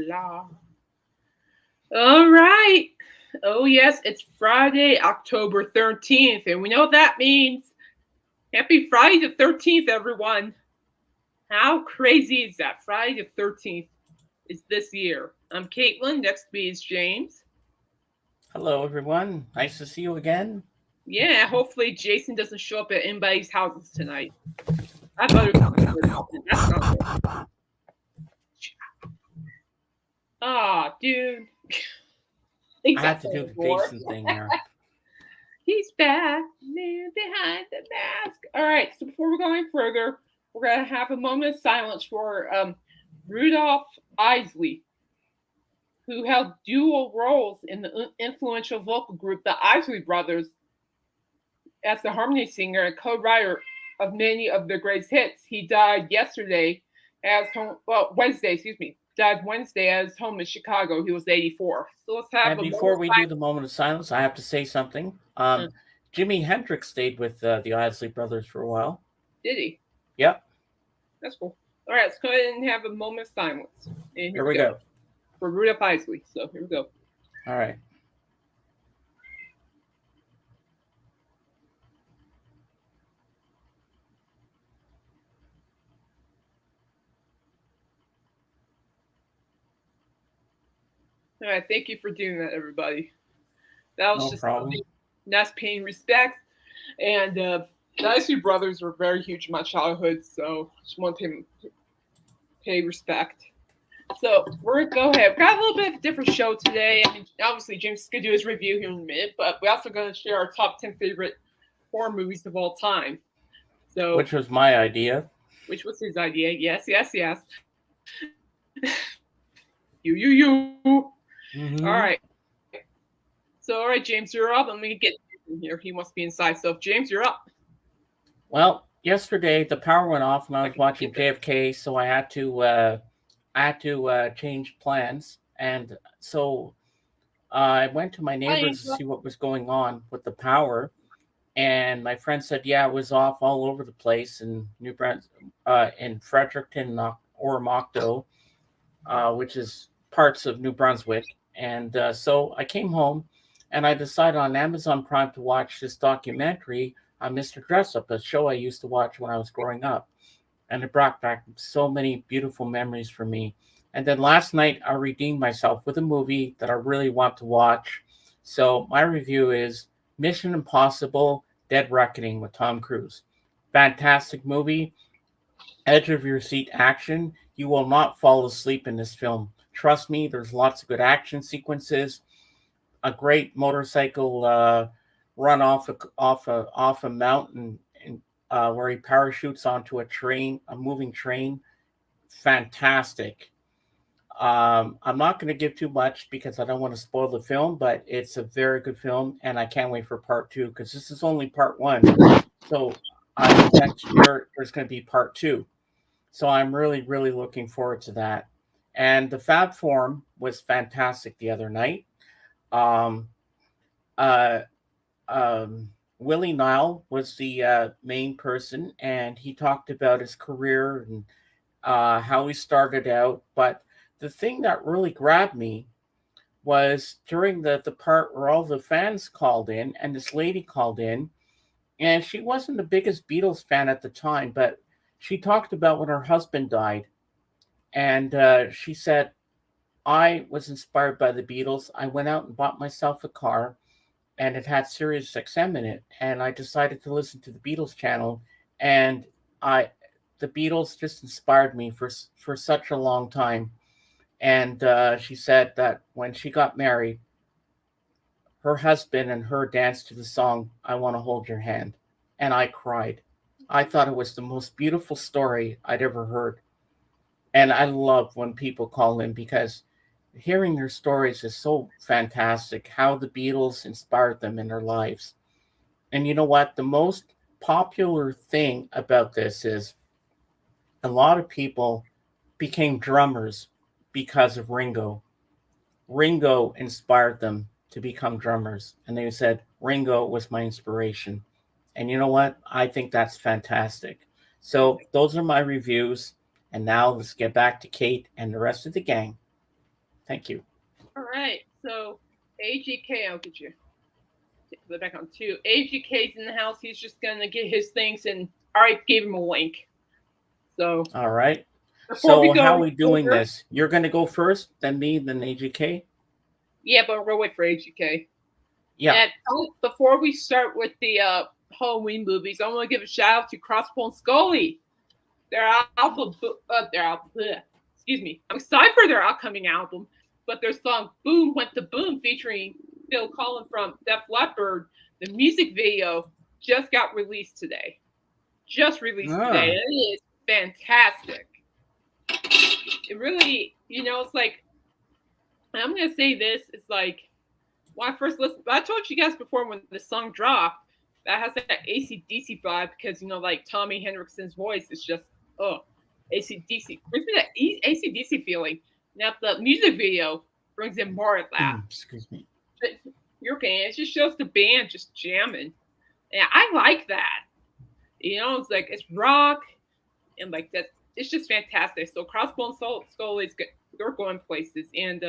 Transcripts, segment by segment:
la. All right. Oh, yes, it's Friday, October 13th, and we know what that means. Happy Friday the 13th, everyone. How crazy is that? Friday the 13th is this year. I'm Caitlin. Next to me is James. Hello, everyone. Nice to see you again. Yeah, hopefully Jason doesn't show up at anybody's houses tonight. I have other things to worry about, and that's not good. Ah, dude. He's I have at to do the the door. Jason thing here. He's back, man behind the mask. All right, so before we go any further, we're gonna have a moment of silence for Rudolph Isley, who held dual roles in the influential vocal group the Isley Brothers as the harmony singer and co-writer of many of their greatest hits. He died yesterday as home. Well, Wednesday, excuse me. Died Wednesday at his home in Chicago. He was 84. So let's have And a before moment we do the moment of silence, I have to say something. of silence. Jimi Hendrix stayed with the Isley Brothers for a while. Did he? Yep. That's cool. All right, let's go ahead and have a moment of silence. And here Here we we go. go. For Rudolph Isley. So here we go. All right. All right, thank you for doing that, everybody. That was No just problem. that's paying respect. And the Isley Brothers were very huge in my childhood, so just want to pay respect. So we're gonna go ahead. We got a little bit of a different show today. I mean, obviously James is gonna do his review here in a minute, but we're also gonna share our top 10 favorite horror movies of all time. So, Which was my idea. which was his idea? Yes, yes, yes. You. All right. Hmm. So, all right, James, you're up. Let me get Jason here. He must be inside. So, James, you're up. Well, yesterday the power went off and I I can was get watching that. JFK, so I had to change plans, and so I went to my I neighbors to see what was going on with the power. And my friend said, "Yeah, it was off all over the place in New Brunswick, in Fredericton or Mocto, which is parts of New Brunswick." And so I came home, and I decided on Amazon Prime to watch this documentary on Mr. Dressup, a show I used to watch when I was growing up, and it brought back so many beautiful memories for me. And then last night, I redeemed myself with a movie that I really want to watch. So my review is Mission Impossible: Dead Reckoning with Tom Cruise. Fantastic movie, edge of your seat action. You will not fall asleep in this film. Trust me, there's lots of good action sequences, a great motorcycle run off a mountain, and, where he parachutes onto a train, a moving train. Fantastic. I'm not going to give too much because I don't want to spoil the film, but it's a very good film, and I can't wait for part two because this is only part one. So I think next year there's going to be part two. So I'm really, really looking forward to that. And the Fab Forum was fantastic the other night. Um, uh, um, Willie Nile was the main person, and he talked about his career and how he started out. But the thing that really grabbed me was during the part where all the fans called in, and this lady called in, and she wasn't the biggest Beatles fan at the time, but she talked about when her husband died, and she said, "I was inspired by the Beatles. I went out and bought myself a car, and it had Sirius XM in it, and I decided to listen to the Beatles channel, and I the Beatles just inspired me for such a long time." And she said that when she got married, her husband and her danced to the song "I Want to Hold Your Hand," and I cried. I thought it was the most beautiful story I'd ever heard, and I love when people call in because hearing their stories is so fantastic. How the Beatles inspired them in their lives. And you know what? The most popular thing about this is a lot of people became drummers because of Ringo. Ringo inspired them to become drummers. And they said, Ringo was my inspiration. And you know what? I think that's fantastic. So those are my reviews. And now let's get back to Kate and the rest of the gang. Thank you. All right. So AGK, I'll get you the back on two. AGK's in the house. He's just gonna get his things, and I already gave him a link. So All right. before we So go how are any we doing further, this? You're going to go first, then me, then AGK? yeah, but we'll wait for AGK. Yeah. And before we start with the Halloween movies, I want to give a shout out to Crossbone Scully. Their album, excuse me. I'm excited for their upcoming album, but their song "Boom Went the Boom" featuring Phil Collins from Def Leppard, the music video just got released today. Just released today. Ah, It is fantastic. It really, it's like I'm gonna say this. It's like when I first listened, I told you guys before when the song dropped that has that AC/DC vibe because like Tommy Hendrickson's voice is just AC/DC brings me that AC/DC feeling. Now the music video brings in more of that. excuse me. But you're okay. It just shows the band just jamming, and I like that. It's like it's rock and like that. It's just fantastic. So Crossbone Skull is good. They're going places, and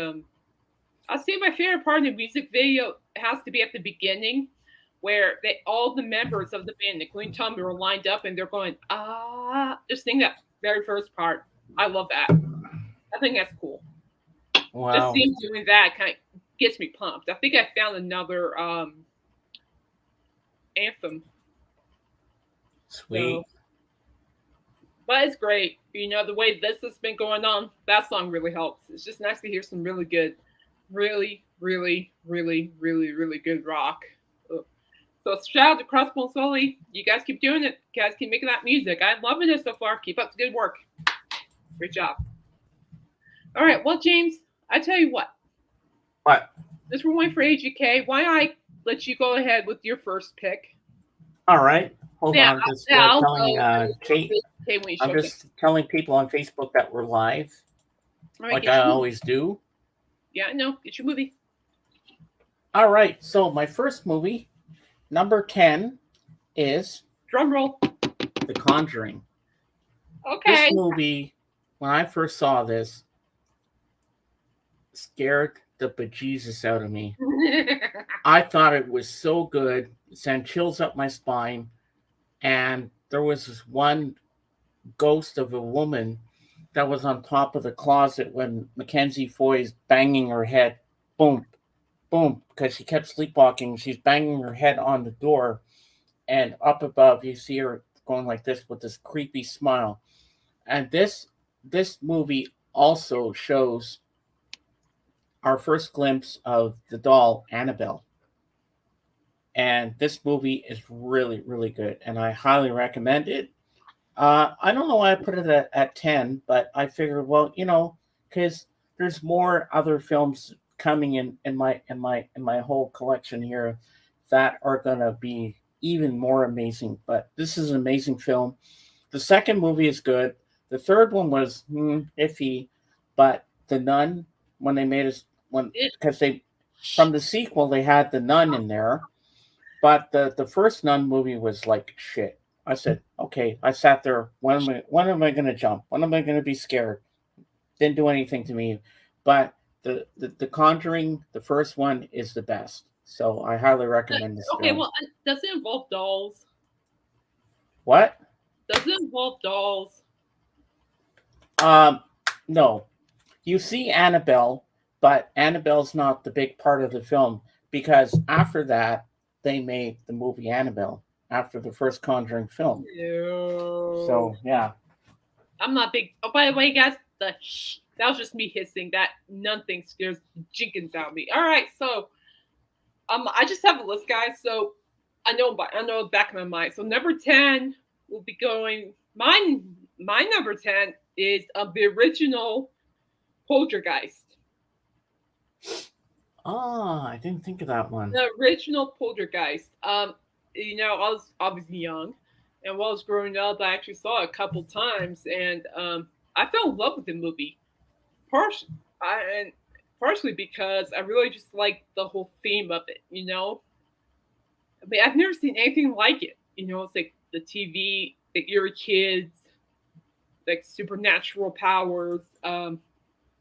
I'll say my favorite part of the music video has to be at the beginning, where all the members of the band, including Tommy, are lined up and they're going just sing that very first part. I love that. I think that's cool. Just Wow. seeing doing that kind of gets me pumped. I think I found another anthem. Sweet. So, but it's great. The way this has been going on, that song really helps. It's just nice to hear some really good, really, really, really, really, really good rock. So shout out to Crossbone Sully. You guys keep doing it. You guys keep making that music. I'm loving it so far. Keep up the good work. Great job. All right. Well, James, I tell you what. What? This we're waiting for AGK. Why don't I let you go ahead with your first pick? All right. Hold Yeah, on. Just I'll telling go Kate. when you I'm show just telling people on Facebook that we're live, All right, like I always do. Yeah, no, get your movie. All right. So my first movie, number 10, is Drum roll. The Conjuring. Okay. This movie, when I first saw this, scared the bejesus out of me. I thought it was so good. It sent chills up my spine. And there was this one ghost of a woman that was on top of the closet when Mackenzie Foy's banging her head. Boom, boom, because she kept sleepwalking. She's banging her head on the door. And up above, you see her going like this with this creepy smile. And this movie also shows our first glimpse of the doll Annabelle. And this movie is really, really good, and I highly recommend it. I don't know why I put it at 10, but I figured, well, because there's more other films coming in my whole collection here that are gonna be even more amazing. But this is an amazing film. The second movie is good. The third one was iffy, but The Nun, when they made us because they from the sequel they had The Nun in there, but the first Nun movie was like shit. I said, okay. I sat there. When am I going to jump? When am I going to be scared? Didn't do anything to me. But the Conjuring, the first one, is the best. So I highly recommend this Okay, film. well, does it involve dolls? What? Does it involve dolls? No. You see Annabelle, but Annabelle's not the big part of the film because after that they made the movie Annabelle after the first Conjuring film. Ew. So yeah. I'm not big. Oh, by the way, guys, that was just me hissing. That nun thing scares the Jenkins out of me. All right, so I just have a list, guys. So I know back in my mind. So number 10 will be going. My number 10 is the original Poltergeist. Oh, I didn't think of that one. The original Poltergeist. I was obviously young, and while I was growing up, I actually saw it a couple times, and I fell in love with the movie. Partially because I really just like the whole theme of it. I mean, I've never seen anything like it. It's like the TV, the eerie kids, like supernatural powers.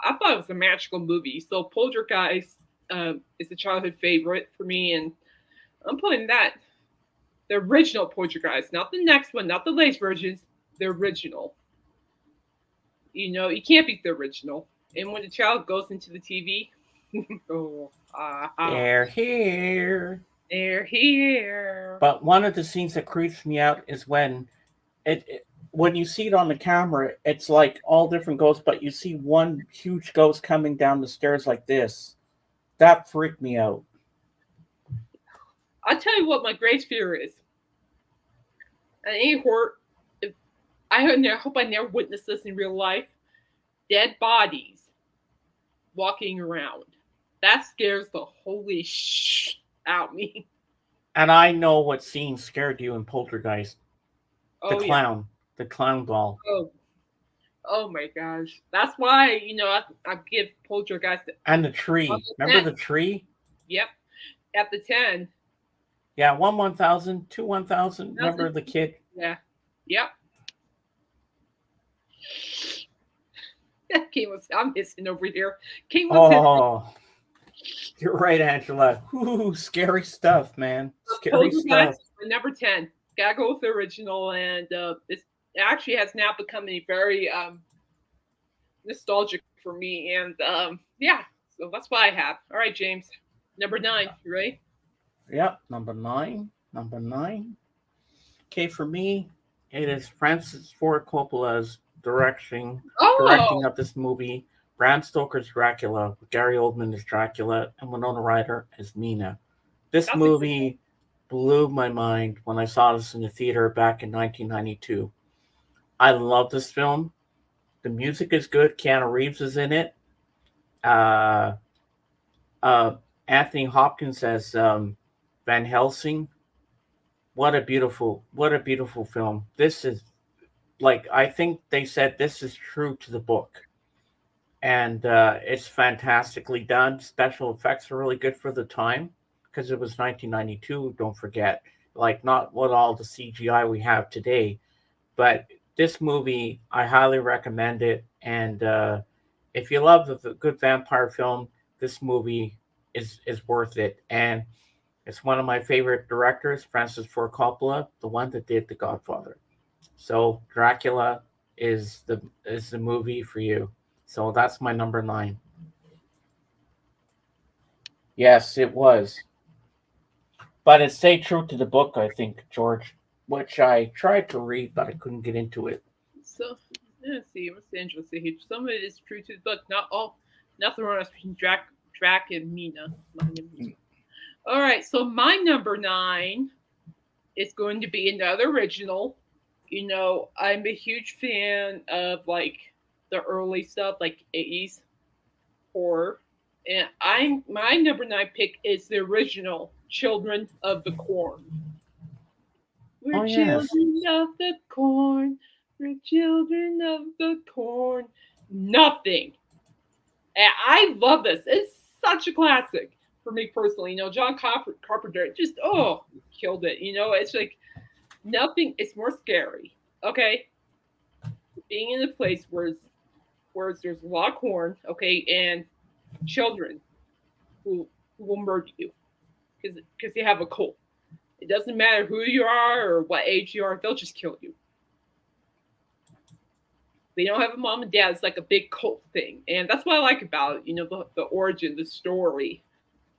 I thought it was a magical movie. So Poltergeist is a childhood favorite for me, and I'm putting that the original Poltergeist, not the next one, not the latest versions, the original. You can't beat the original. And when the child goes into the TV, oh, They're here. they're here. But one of the scenes that creeps me out is when you see it on the camera, it's like all different ghosts, but you see one huge ghost coming down the stairs like this. That freaked me out. I'll tell you what my greatest fear is. And any horror, hope I never witness this in real life. Dead bodies walking around. That scares the holy out me. And I know what scene scared you in Poltergeist. The Oh clown. The clown doll. yeah. Oh my gosh. That's why, I give Poltergeist. And the tree. Remember the tree? Yep. At the 10. Yeah, 1,000, 2 1,000. Remember the kid? Yeah. Yep. I'm missing over here. King was you're right, Angela. Ooh, scary stuff, man. Scary stuff. Number 10. Gotta go with the original, and it actually has now become a very nostalgic for me, and yeah, so that's what I have. All right, James, number 9. You ready? Yep, number 9. Okay, for me, it is Francis Ford Coppola's directing of this movie. Bram Stoker's Dracula, with Gary Oldman as Dracula, and Winona Ryder as Mina. This movie blew my mind when I saw this in the theater back in 1992. I love this film. The music is good. Keanu Reeves is in it. Anthony Hopkins as Van Helsing. What a beautiful film. This is I think they said this is true to the book. And it's fantastically done. Special effects are really good for the time because it was 1992. Don't forget, not what all the CGI we have today, but this movie I highly recommend it. And if you love the good vampire film, this movie is worth it. And it's one of my favorite directors, Francis Ford Coppola, the one that did The Godfather. So Dracula is the movie for you. So that's my number 9. Yes, it was. But it stayed true to the book, I think, George, which I tried to read, but I couldn't get into it. So, let's see. What's interesting here? Some of it is true to the book. Not all. Nothing wrong between Drac and Mina. All right. So my number 9 is going to be another original. I'm a huge fan of the early stuff, like 80s horror. And my number 9 pick is the original Children of the Corn. We're children of the corn. We're children of the corn. Nothing. And I love this. It's such a classic for me personally. John Carpenter just killed it. It's like nothing. It's more scary. Okay, being in a place where there's a lot of corn, okay, and children who will murder you because they have a cold. It doesn't matter who you are or what age you are; they'll just kill you. They don't have a mom and dad. It's like a big cult thing, and that's what I like about it. The origin, the story.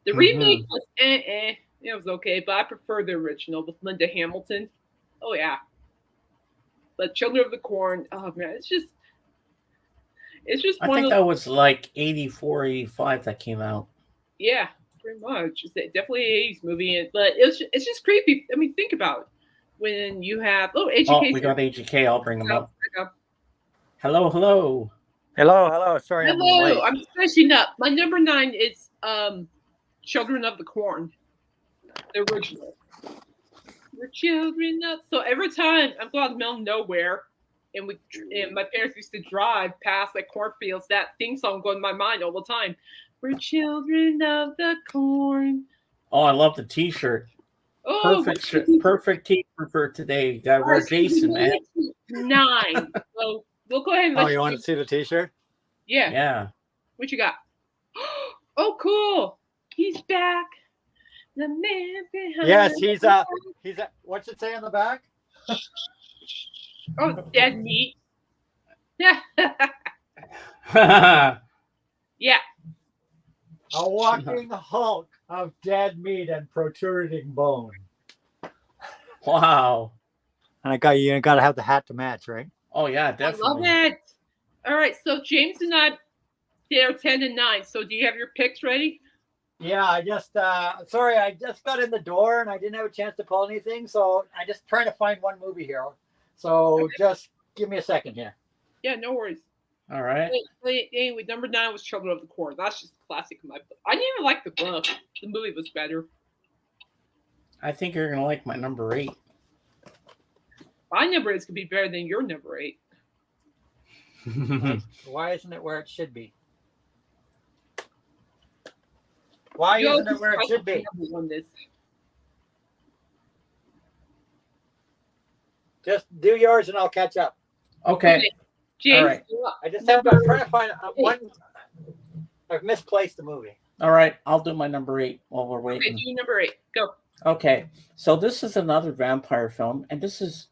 The remake was It was okay, but I prefer the original with Linda Hamilton. Oh yeah. But Children of the Corn, oh man, it's just I think that was 84, 85 that came out. Yeah, pretty much. It's definitely an 80s movie, but it's just creepy. I mean, think about it. When you have AGK. Oh, we got AGK. I'll bring them up. Hello. Sorry, hello. I'm finishing up. My number 9 is Children of the Corn, the original. We're children of. So every time I'm going out in the middle of nowhere, and my parents used to drive past cornfields, that theme song going in my mind all the time. We're children of the corn. Oh, I love the T-shirt. Oh, perfect T-shirt for today. We're Jason, man. 9. So we'll go ahead and. You want to see the T-shirt? Yeah. What you got? Oh, cool. He's back. The man behind. Yes, he's what's it say on the back? Oh, dead meat. Yeah. Yeah. A walking hulk of dead meat and protruding bone. Wow. And you got to have the hat to match, right? Oh yeah, I definitely. love it. All right, so James and I did our 10 and 9. So do you have your picks ready? Yeah, I just sorry, I just got in the door and I didn't have a chance to pull anything, so I just trying to find one movie here. So just give me a second here. Yeah, no worries. All right. Anyway, number 9 was Children of the Corn. That's just a classic in my book. I didn't even like the book. The movie was better. I think you're gonna like my number 8. My number 8 could be better than your number 8. Why isn't it where it should be? Why isn't it where it should be? Just do yours and I'll catch up. Okay. James, all right. I just have to try to find one. I've misplaced the movie. All right, I'll do my number 8 while we're waiting. Okay, do number 8. Go. Okay, so this is another vampire film, and this is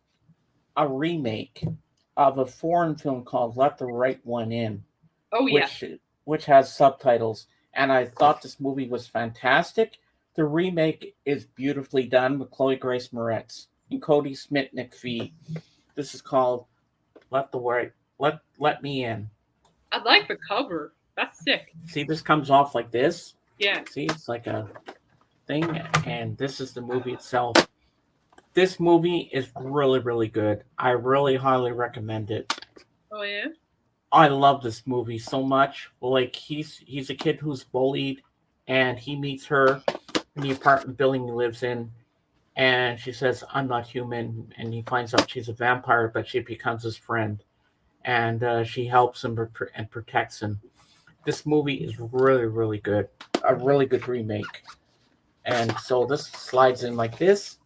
a remake of a foreign film called Let the Right One In. Oh, yeah. Which has subtitles. And I thought this movie was fantastic. The remake is beautifully done with Chloe Grace Moretz and Cody Smith McPhee. This is called Let Me In. I like the cover. That's sick. See, this comes off like this. Yeah. See, it's like a thing, and this is the movie itself. This movie is really, really good. I really highly recommend it. Oh yeah. I love this movie so much. Like he's a kid who's bullied, and he meets her in the apartment building he lives in, and she says, "I'm not human," and he finds out she's a vampire, but she becomes his friend, and she helps him and protects him. This movie is really, really good. A really good remake. And so this slides in like this,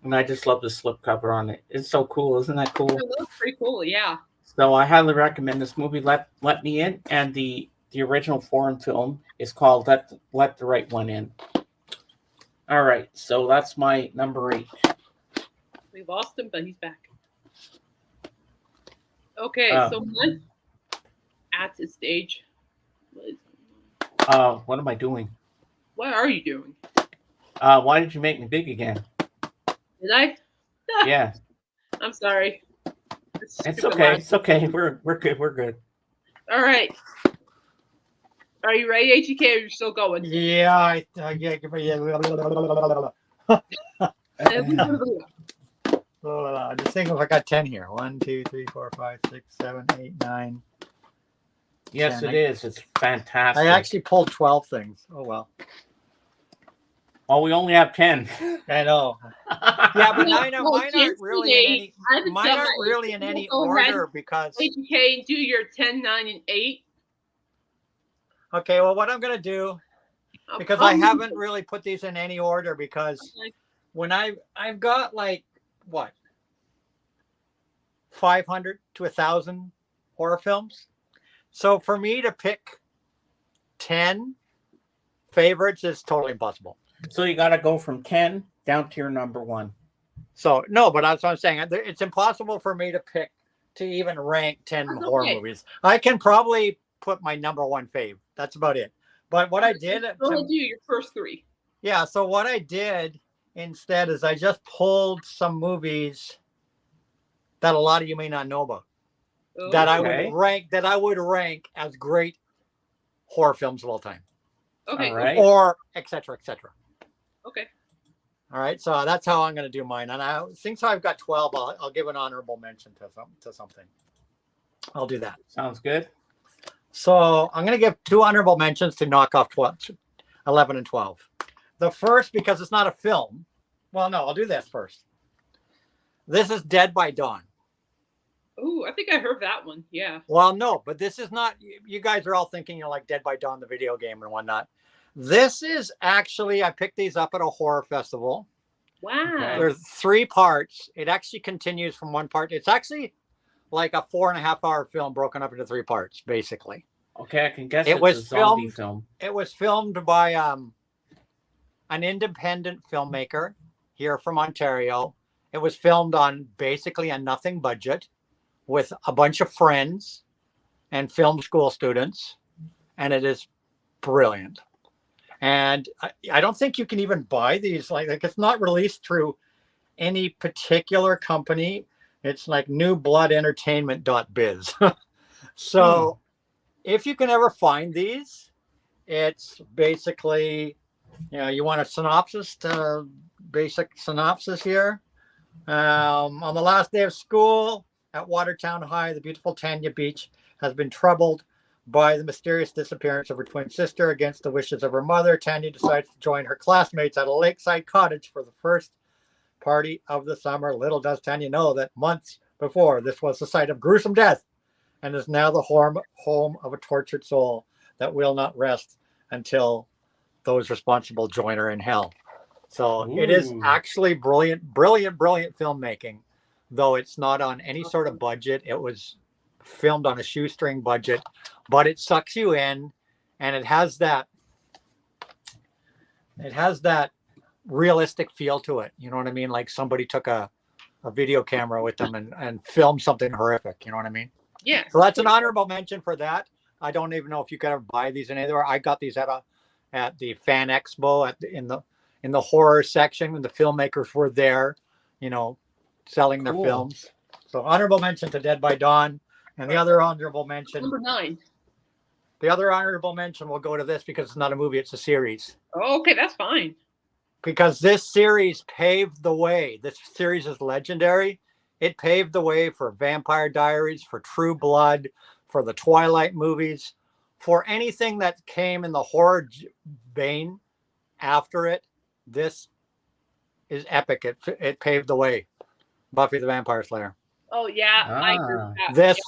and I just love the slipcover on it. It's so cool, isn't that cool? It looks pretty cool, yeah. So I highly recommend this movie, Let Me In, and the original foreign film is called Let the Right One In. All right, so that's my number 8. We lost him, but he's back. Okay, so one at the stage. What am I doing? What are you doing? Why did you make me big again? Did I? Yeah. I'm sorry. It's okay. It's okay. We're good. We're good. All right. Are you ready, HEK? Or you're still going? Yeah, I'm just thinking if I got 10 here. 1, 2, 3, 4, 5, 6, 7, 8, 9. Yes, 10. it is. It's fantastic. I actually pulled 12 things. Oh well. Oh, we only have 10. I know. Yeah, but mine aren't really in any order because HEK, do your 10, 9, and 8. Okay, well, what I'm going to do, because I haven't really put these in any order, because when I've got like, what, 500 to 1,000 horror films. So for me to pick 10 favorites is totally impossible. So you got to go from 10 down to your number 1. So, no, but that's what I'm saying. It's impossible for me to even rank 10 horror movies. I can probably put my number 1 fave. That's about it. But what I did do your first 3. Yeah, so what I did instead is I just pulled some movies that a lot of you may not know about. Okay. That I would rank as great horror films of all time. Okay. All right. Or et cetera, et cetera. Okay. All right, so that's how I'm going to do mine. And since I've got 12, I'll give an honorable mention to something. I'll do that. Sounds good. So I'm going to give 2 honorable mentions to knock off 11 and 12. The first, because it's not a film. Well, no, I'll do this first. This is Dead by Dawn. Oh, I think I heard that one. Yeah. Well, no, but this is not. You guys are all thinking like Dead by Dawn, the video game and whatnot. This is actually, I picked these up at a horror festival. Wow. Okay. There's 3 parts. It actually continues from one part. It's actually like a 4.5-hour film broken up into 3 parts, basically. Okay, I can guess It it's was a zombie filmed. film. It was filmed by an independent filmmaker here from Ontario. It was filmed on basically a nothing budget with a bunch of friends and film school students, and it is brilliant. And I don't think you can even buy these. Like it's not released through any particular company. It's like newbloodentertainment.biz. So if you can ever find these, it's basically, you want a synopsis, basic synopsis here. On the last day of school at Watertown High, the beautiful Tanya Beach has been troubled by the mysterious disappearance of her twin sister. Against the wishes of her mother, Tanya decides to join her classmates at a lakeside cottage for the first party of the summer. Little does Tanya know that months before, this was the site of gruesome death and is now the home of a tortured soul that will not rest until those responsible join her in hell. So it is actually brilliant filmmaking, though it's not on any sort of budget. It was filmed on a shoestring budget, but it sucks you in, and it has that realistic feel to it. You know what I mean? Like somebody took a video camera with them and filmed something horrific. You know what I mean? Yeah. So that's an honorable mention for that. I don't even know if you could ever buy these in anywhere. I got these at the Fan Expo in the horror section when the filmmakers were there, selling their films. So honorable mention to Dead by Dawn. And the other honorable mention. Number 9. The other honorable mention will go to this because it's not a movie, it's a series. Oh, okay, that's fine. Because this series paved the way. This series is legendary. It paved the way for Vampire Diaries, for True Blood, for the Twilight movies, for anything that came in the horror vein after it. This is epic. It paved the way. Buffy the Vampire Slayer. Oh, yeah. I agree with that. This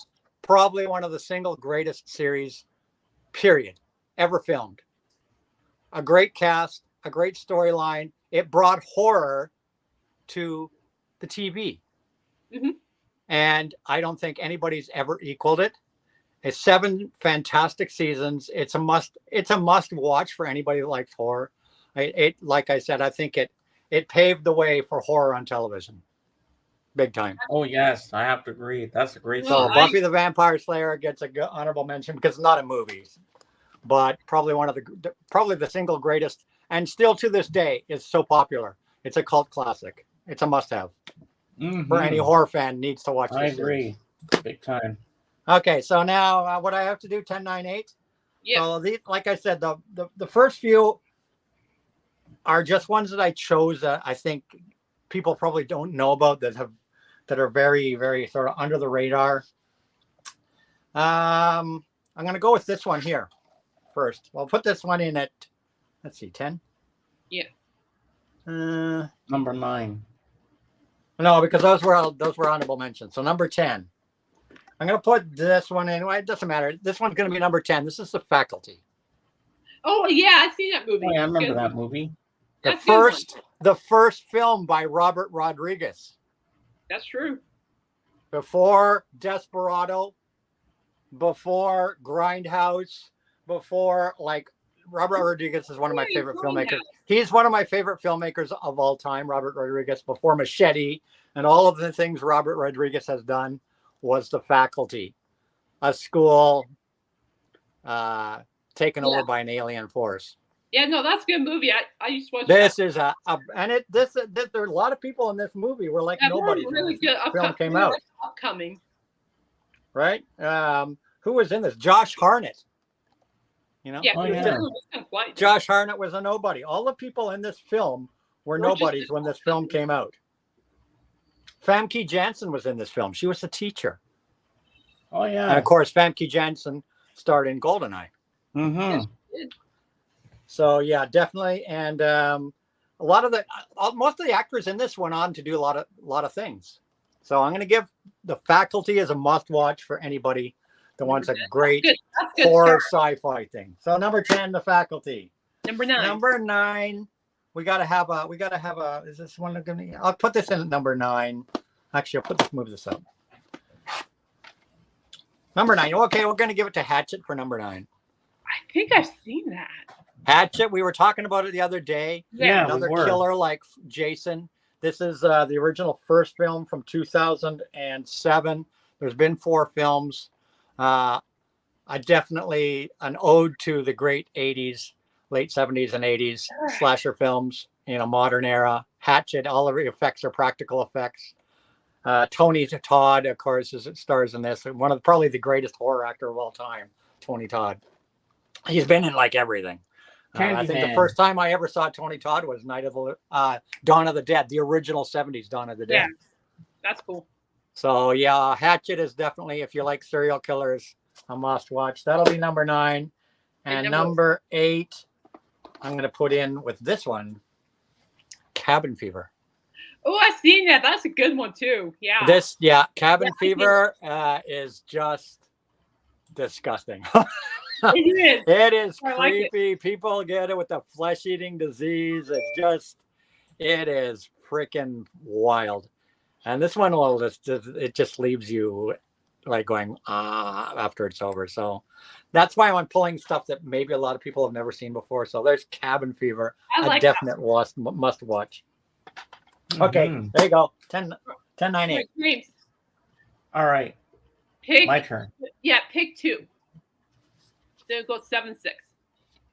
probably one of the single greatest series, period, ever filmed. A great cast, a great storyline. It brought horror to the TV. Mm-hmm. And I don't think anybody's ever equaled it. It's 7 fantastic seasons. It's a must watch for anybody that likes horror. Like I said, I think it paved the way for horror on television. Big time. Oh yes, I have to agree. That's a great So series. Buffy the Vampire Slayer gets a good honorable mention because it's not a movie, but probably the single greatest, and still to this day is so popular. It's a cult classic. It's a must-have for any horror fan needs to watch. I agree, big time. Okay, so now what I have to do 10, 9, 8. Yeah. So like I said, the first few are just ones that I chose that I think people probably don't know about that are very, very sort of under the radar. I'm going to go with this one here first. I'll put this one in at, let's see, 10. Yeah. Number 9. No, because those were honorable mentions. So number 10. I'm going to put this one in. Well, it doesn't matter. This one's going to be number 10. This is The Faculty. Oh, yeah, I've seen that movie. Oh, yeah, I remember that movie. The first film by Robert Rodriguez. That's true. Before Desperado, before Grindhouse, before Robert Rodriguez is one of my favorite filmmakers. He's one of my favorite filmmakers of all time, Robert Rodriguez. Before Machete and all of the things Robert Rodriguez has done was The Faculty, a school taken over by an alien force. Yeah, no, that's a good movie. I used to watch this. Is there are a lot of people in this movie were like nobody. Really good. Film came out. Upcoming. Right? Who was in this? Josh Hartnett. Yeah, Josh Hartnett was a nobody. All the people in this film were nobodies when this film came out. Famke Janssen was in this film. She was the teacher. Oh, yeah. And of course, Famke Janssen starred in GoldenEye. Mm-hmm. So, yeah, definitely. And most of the actors in this went on to do a lot of things. So I'm going to give The Faculty as a must-watch for anybody that wants a great horror sci-fi thing. So number 10, The Faculty. Number 9. Number 9. We gotta have a. Is this one going to? I'll put this in at number 9. Actually, move this up. Number 9. Okay, we're going to give it to Hatchet for number 9. I think I've seen that. Hatchet, we were talking about it the other day. Yeah, Another killer like Jason. This is the original first film from 2007. There's been 4 films. I definitely an ode to the great 80s, late 70s and 80s slasher films in a modern era. Hatchet, all of the effects are practical effects. Tony Todd, of course, stars in this. One of probably the greatest horror actor of all time, Tony Todd. He's been in like everything. I think the first time I ever saw Tony Todd was Dawn of the Dead, the original 70s Dawn of the Dead. Yeah, that's cool. So yeah, Hatchet is definitely, if you like serial killers, a must watch. That'll be number 9. And number 8, I'm going to put in with this one, Cabin Fever. Oh, I've seen that. That's a good one too. Yeah. Cabin Fever is just disgusting. It is. It is creepy. Like it. People get it with the flesh-eating disease. It is freaking wild. And this one it just leaves you like going after it's over. So that's why I'm pulling stuff that maybe a lot of people have never seen before. So there's Cabin Fever, a definite must watch. Okay, there you go. 10, 9, 8. All right. My turn. Yeah, pick 2. Then go 7, 6.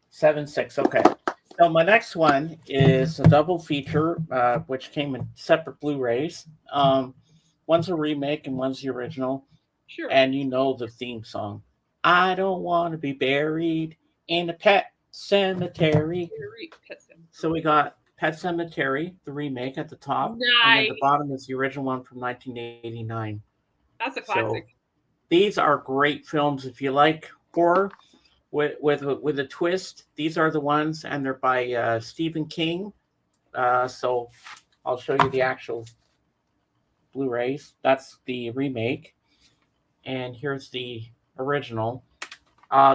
7, 6. Okay. So my next one is a double feature, which came in separate Blu-rays. One's a remake and one's the original. Sure. And you know the theme song. I don't want to be buried in a pet cemetery. So we got Pet Sematary, the remake at the top. Nice. And at the bottom is the original one from 1989. That's a classic. So these are great films if you like horror with a twist. These are the ones, and they're by Stephen King. So I'll show you the actual Blu-rays. That's the remake. And here's the original.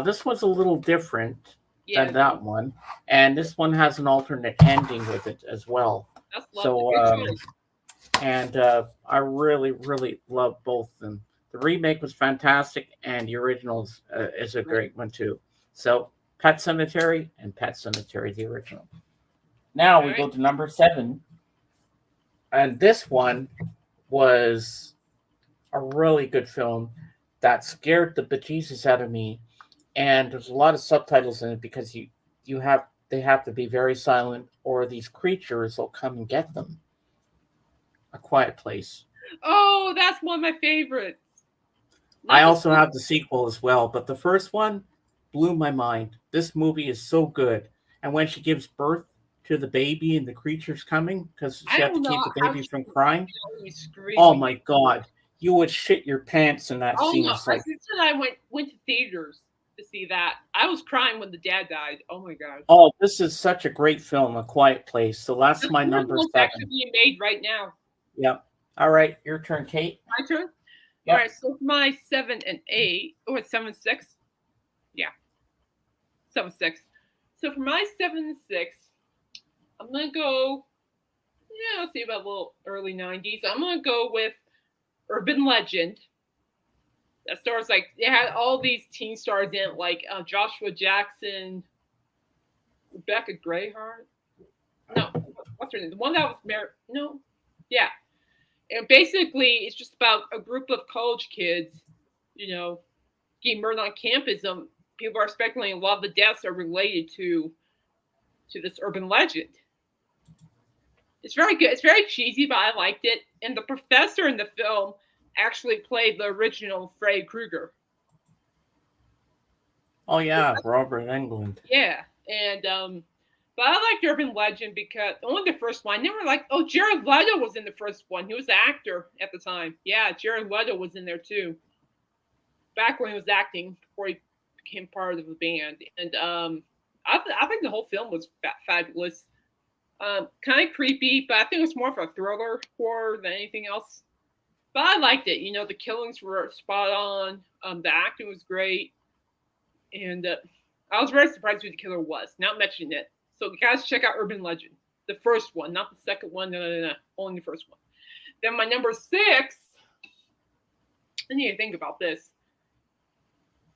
This was a little different than that one. And this one has an alternate ending with it as well. That's lovely. I really, really love both of them. The remake was fantastic, and the original is a great one too. So Pet Sematary and Pet Sematary, the original. Now we go to number 7. And this one was a really good film that scared the bejesus out of me. And there's a lot of subtitles in it because they have to be very silent or these creatures will come and get them. A Quiet Place. Oh, that's one of my favorites. I also have the sequel as well, but the first one blew my mind. This movie is so good. And when she gives birth to the baby and the creature's coming, because she had to keep the baby from crying. Oh my God. You would shit your pants in that scene. No. My sister and I went to theaters to see that. I was crying when the dad died. Oh my God. Oh, this is such a great film, A Quiet Place. So that's my number 7. Actually being made right now. Yep. All right, your turn, Kate. My turn. Yep. All right. So for my 7 and 8, it's 7 and 6. Yeah. 7 6. So for my 7 and 6, I'm gonna go. Yeah, let's see about a little early 90s. I'm gonna go with Urban Legend. That stars like they had all these teen stars in it, like Joshua Jackson, Rebecca Grayhart. No, what's her name? The one that was married. No, yeah. And basically, it's just about a group of college kids, getting murdered on campus. People are speculating a lot of the deaths are related to this urban legend. It's very good. It's very cheesy, but I liked it. And the professor in the film actually played the original Freddy Krueger. Oh yeah, Robert Englund. Yeah, and but I liked Urban Legend because only the first one. I never liked. Oh, Jared Leto was in the first one. He was the actor at the time. Yeah, Jared Leto was in there too. Back when he was acting before he became part of the band, and I think the whole film was fabulous. Kind of creepy, but I think it was more of a thriller horror than anything else. But I liked it. The killings were spot on. The acting was great, and I was very surprised who the killer was. Not mentioning it. So guys, check out Urban Legend, the first one, not the second one. No, only the first one. Then my number 6. I need to think about this.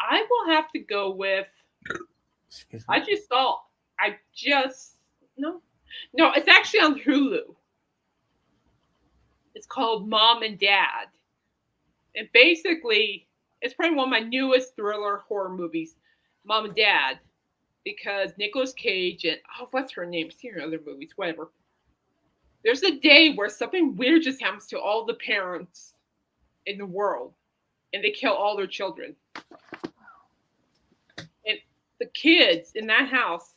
I will have to go with. Excuse me. I just saw. I just no, no. It's actually on Hulu. It's called Mom and Dad, and basically, it's probably one of my newest thriller horror movies, Mom and Dad, because Nicolas Cage and what's her name? Seen her other movies, whatever. There's a day where something weird just happens to all the parents in the world, and they kill all their children. And the kids in that house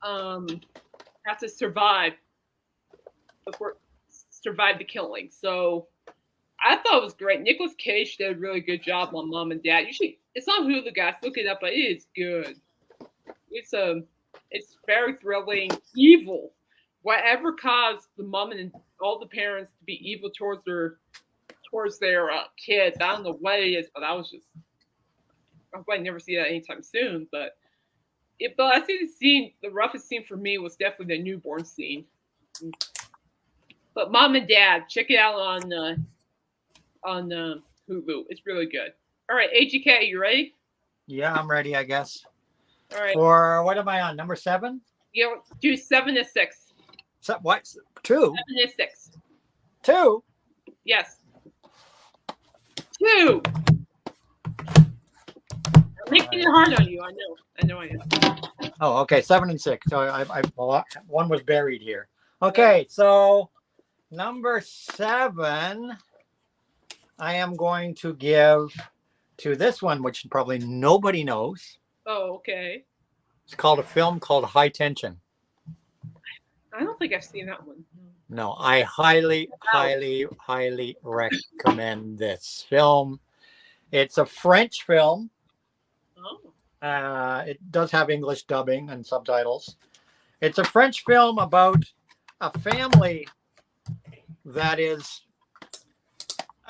have to survive the killing. So I thought it was great. Nicolas Cage did a really good job on Mom and Dad. It's on Hulu, guys. Look it up, but it is good. It's very thrilling, evil. Whatever caused the mom and all the parents to be evil towards their kids. I don't know what it is, but I hope I never see that anytime soon. But I think the roughest scene for me was definitely the newborn scene. But Mom and Dad, check it out on Hulu. It's really good. All right, AGK, you ready? Yeah, I'm ready, I guess. All right. For what am I on? Number 7? You do 7 to 6. So, what? 2? 7 to 6. 2? Yes. 2. I'm making it hard on you. I know. I am. Oh, okay. 7 and 6. So one was buried here. Okay, so number 7, I am going to give to this one, which probably nobody knows. Oh, okay. It's called a film called High Tension. I don't think I've seen that one. No, I highly recommend this film. It's a French film. Oh. It does have English dubbing and subtitles. It's a French film about a family that is,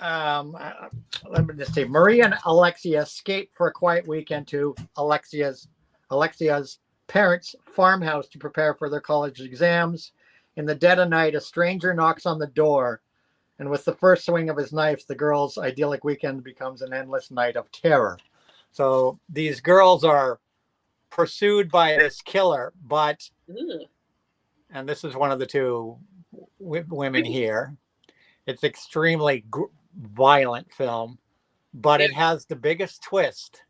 let me just say, Marie and Alexia escape for a quiet weekend to Alexia's parents' farmhouse to prepare for their college exams. In the dead of night, a stranger knocks on the door, and with the first swing of his knife, the girls' idyllic weekend becomes an endless night of terror. So these girls are pursued by this killer, but, and this is one of the two women here, it's extremely violent film, but it has the biggest twist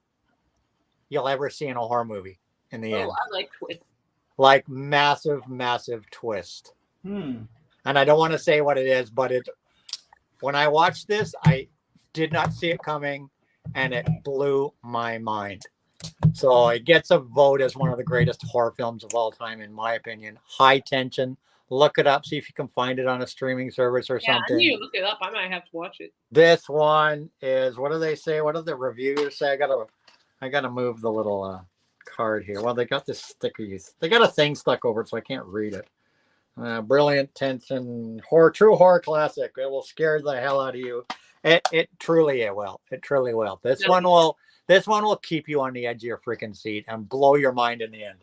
you'll ever see in a horror movie in the end. I like twists. Like massive twist. And I don't want to say what it is, but when I watched this, I did not see it coming, and it blew my mind. So it gets a vote as one of the greatest horror films of all time, in my opinion. High Tension. Look it up. See if you can find it on a streaming service or something. I need to look it up. I might have to watch it. This one is, what do they say? What do the reviewers say? I gotta move the little card here. Well, they got this sticker. They got a thing stuck over it, so I can't read it. Brilliant tension, true horror classic. It will scare the hell out of you. It truly will. It truly will. This one will keep you on the edge of your freaking seat and blow your mind in the end.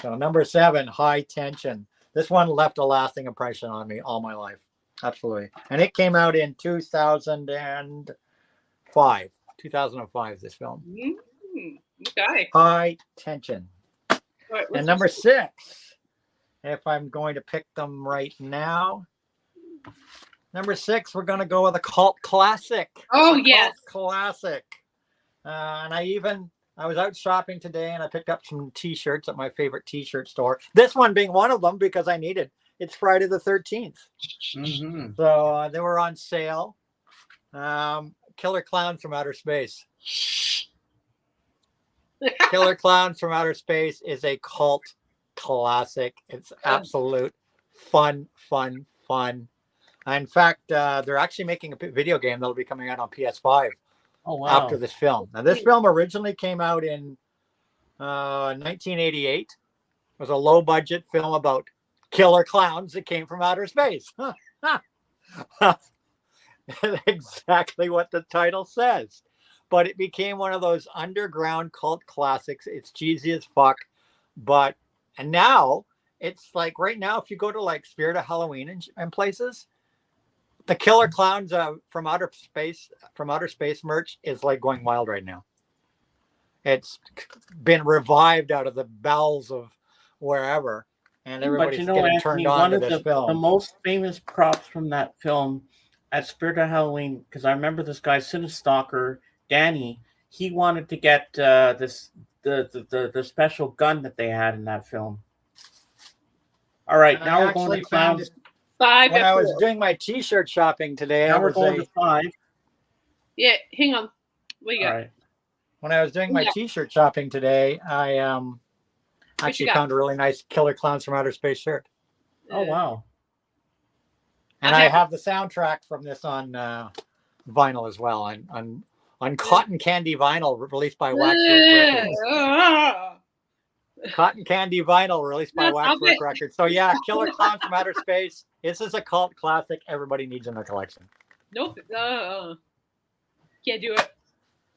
So number 7, High Tension. This one left a lasting impression on me all my life. Absolutely. And it came out in 2005. 2005, this film. Okay. High Tension. Right, and number 6, if I'm going to pick them right now, number 6, we're going to go with a cult classic. Oh, yes. Classic. And I was out shopping today, and I picked up some T-shirts at my favorite T-shirt store. This one being one of them because I need it. It's Friday the 13th. Mm-hmm. So they were on sale. Killer Clowns from Outer Space. Killer Clowns from Outer Space is a cult classic. It's absolute fun. In fact, they're actually making a video game that'll be coming out on PS5 after this film. Now, this film originally came out in 1988. It was a low-budget film about killer clowns that came from outer space. Exactly what the title says. But it became one of those underground cult classics. It's cheesy as fuck. And now, it's like right now, if you go to like Spirit of Halloween and places, the Killer Clowns from Outer Space merch is like going wild right now. It's been revived out of the bowels of wherever, and But everybody's Anthony, getting turned on one to of this the film. most famous props from that film at Spirit of Halloween, because I remember this guy, Cinestalker, Danny, he wanted to get the special gun that they had in that film. All right, And now I we're going to actually found clowns. it 5 when at I was 4. doing my T-shirt shopping today. Now we're going to 5. Yeah, hang on. What you All got? right. When I was doing my Yeah. T-shirt shopping today, I What actually you got? found a really nice Killer Clowns from Outer Space shirt. Oh, wow. And Okay. I have the soundtrack from this on vinyl as well, on cotton candy vinyl released by Waxwork Records. Cotton candy vinyl released by Yes, I'll Waxwork bet. Records. So yeah, Killer Clowns from Outer Space. This is a cult classic everybody needs in their collection. Nope. Can't do it.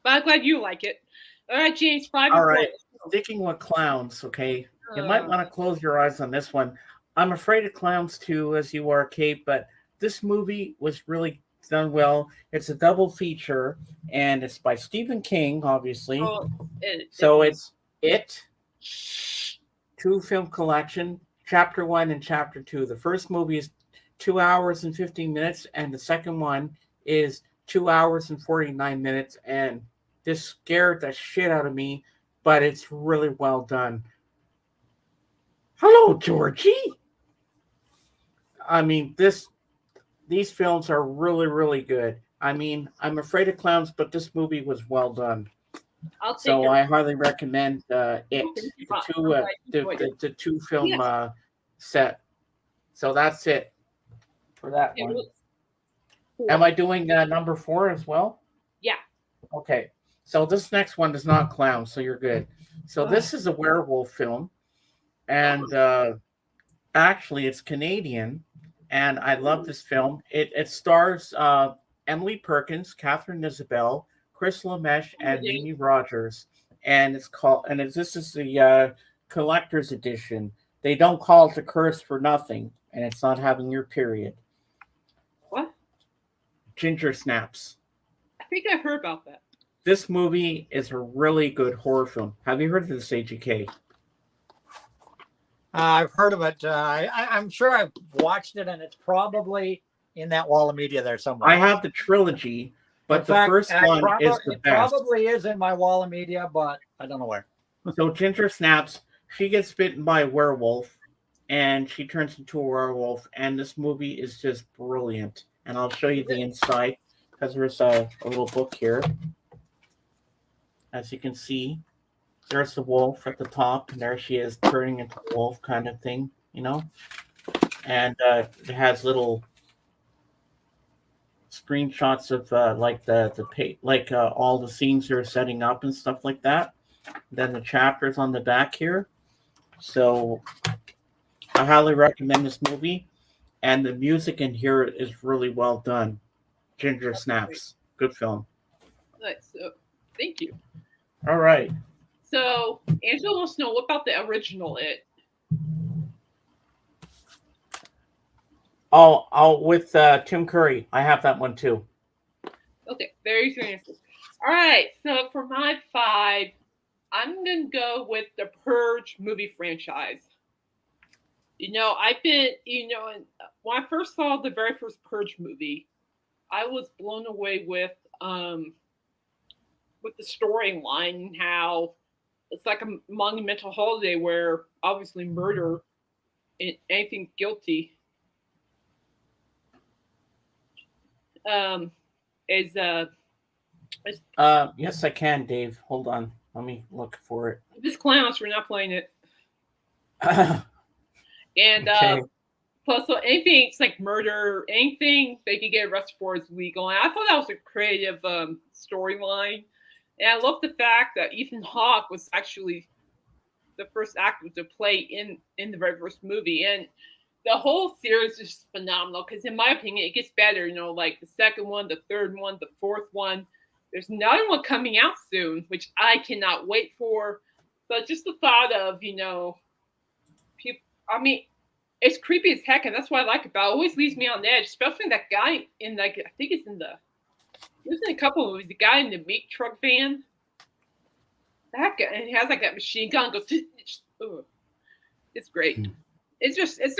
But I'm glad you like it. All right, James. 5 and All 4. right. Sticking with clowns, okay? You might want to close your eyes on this one. I'm afraid of clowns too, as you are, Kate, but this movie was really done well. It's a double feature, and it's by Stephen King, obviously. Oh, it's It, 2-film collection, Chapter 1 and Chapter 2. The first movie is 2 hours and 15 minutes, and the second one is 2 hours and 49 minutes, and this scared the shit out of me, but it's really well done. Hello, Georgie. I mean, these films are really, really good. I mean, I'm afraid of clowns, but this movie was well done. So I highly recommend it. The 2-film set. So that's it for that one. Am I doing number 4 as well? Yeah. Okay. So this next one is not clowns, so you're good. So this is a werewolf film, and actually it's Canadian, and I love this film. It stars Emily Perkins, Catherine Isabelle, Chris Lameche, and Mimi Rogers, and this is the collector's edition. They don't call it The Curse for nothing, and it's not having your period. What? Ginger Snaps. I think I heard about that. This movie is a really good horror film. Have you heard of this, AGK? I've heard of it. I'm sure I've watched it, and it's probably in that wall of media there somewhere. I have the trilogy, but the first one is the best. It probably is in my wall of media, but I don't know where. So Ginger Snaps, she gets bitten by a werewolf, and she turns into a werewolf, and this movie is just brilliant. And I'll show you the inside, because there's a little book here. As you can see, there's the wolf at the top, and there she is turning into a wolf kind of thing, you know? And it has little screenshots of all the scenes they're setting up and stuff like that. Then the chapters on the back here. So I highly recommend this movie, and the music in here is really well done. Ginger Snaps, good film. Nice. So, thank you. All right. So Angela wants to know, what about the original It? Oh, with Tim Curry. I have that one too. Okay, very good answer. All right, so for my 5, I'm gonna go with the Purge movie franchise. I've been, when I first saw the very first Purge movie, I was blown away with the storyline and how it's like a monumental holiday where obviously murder and anything guilty is yes, I can, Dave. Hold on. Let me look for it. This clowns, we're not playing it. And okay. plus, so anything it's like murder, anything they could get arrested for is legal. And I thought that was a creative storyline. And I love the fact that Ethan Hawke was actually the first actor to play in the very first movie. And the whole series is just phenomenal because, in my opinion, it gets better. Like the second one, the third one, the fourth one. There's another one coming out soon, which I cannot wait for. But just the thought of, people, I mean, it's creepy as heck, and that's what I like about it. It always leaves me on edge, especially that guy in like I think it's in the there's in a couple of movies. The guy in the meat truck van. That guy, and he has like that machine gun. Goes, it's great. It's just it's